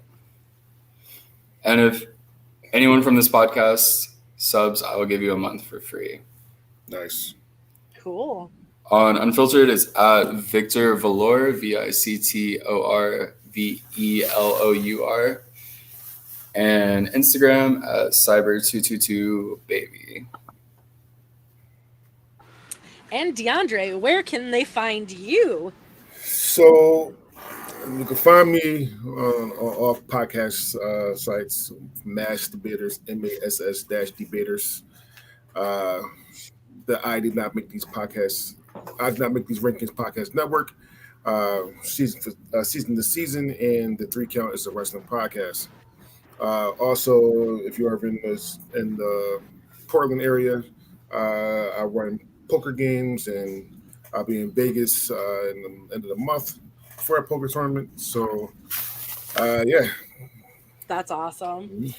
Speaker 4: And if anyone from this podcast subs, I will give you a month for free.
Speaker 3: Nice.
Speaker 1: Cool.
Speaker 4: On Unfiltered, it's at Victor Valor, VictorVelour, and Instagram at Cyber222Baby.
Speaker 1: And DeAndre, where can they find you?
Speaker 3: So you can find me on all podcast sites, Mash Debaters, MASS-Debaters. I did not make these podcasts. I did not make these Rankings Podcast Network. Season to season, and the 3 Count is a wrestling podcast. Also, if you're ever in the Portland area, I run poker games, and I'll be in Vegas in the end of the month for a poker tournament. So, yeah.
Speaker 1: That's awesome. Mm-hmm.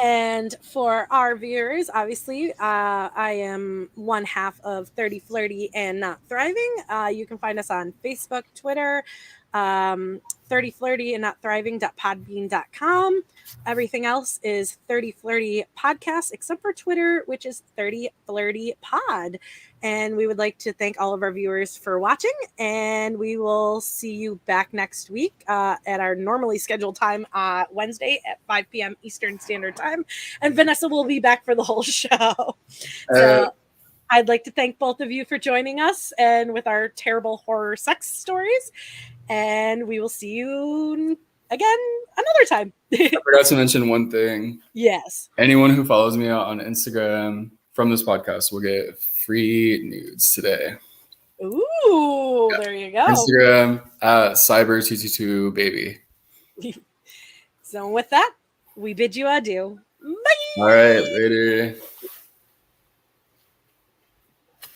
Speaker 1: And for our viewers, obviously, I am one half of 30 Flirty and Not Thriving. You can find us on Facebook, Twitter, 30 Flirty and Not Thriving.podbean.com. Everything else is 30 Flirty Podcast, except for Twitter, which is 30 Flirty Pod. And we would like to thank all of our viewers for watching. And we will see you back next week at our normally scheduled time, Wednesday at 5 p.m. Eastern Standard Time. And Vanessa will be back for the whole show. So I'd like to thank both of you for joining us and with our terrible horror sex stories. And we will see you again another time.
Speaker 4: I forgot to mention one thing.
Speaker 1: Yes.
Speaker 4: Anyone who follows me on Instagram from this podcast will get free nudes today.
Speaker 1: Ooh, yeah. There you go.
Speaker 4: Instagram at Cyber222Baby.
Speaker 1: So with that, we bid you adieu. Bye.
Speaker 4: All right, later.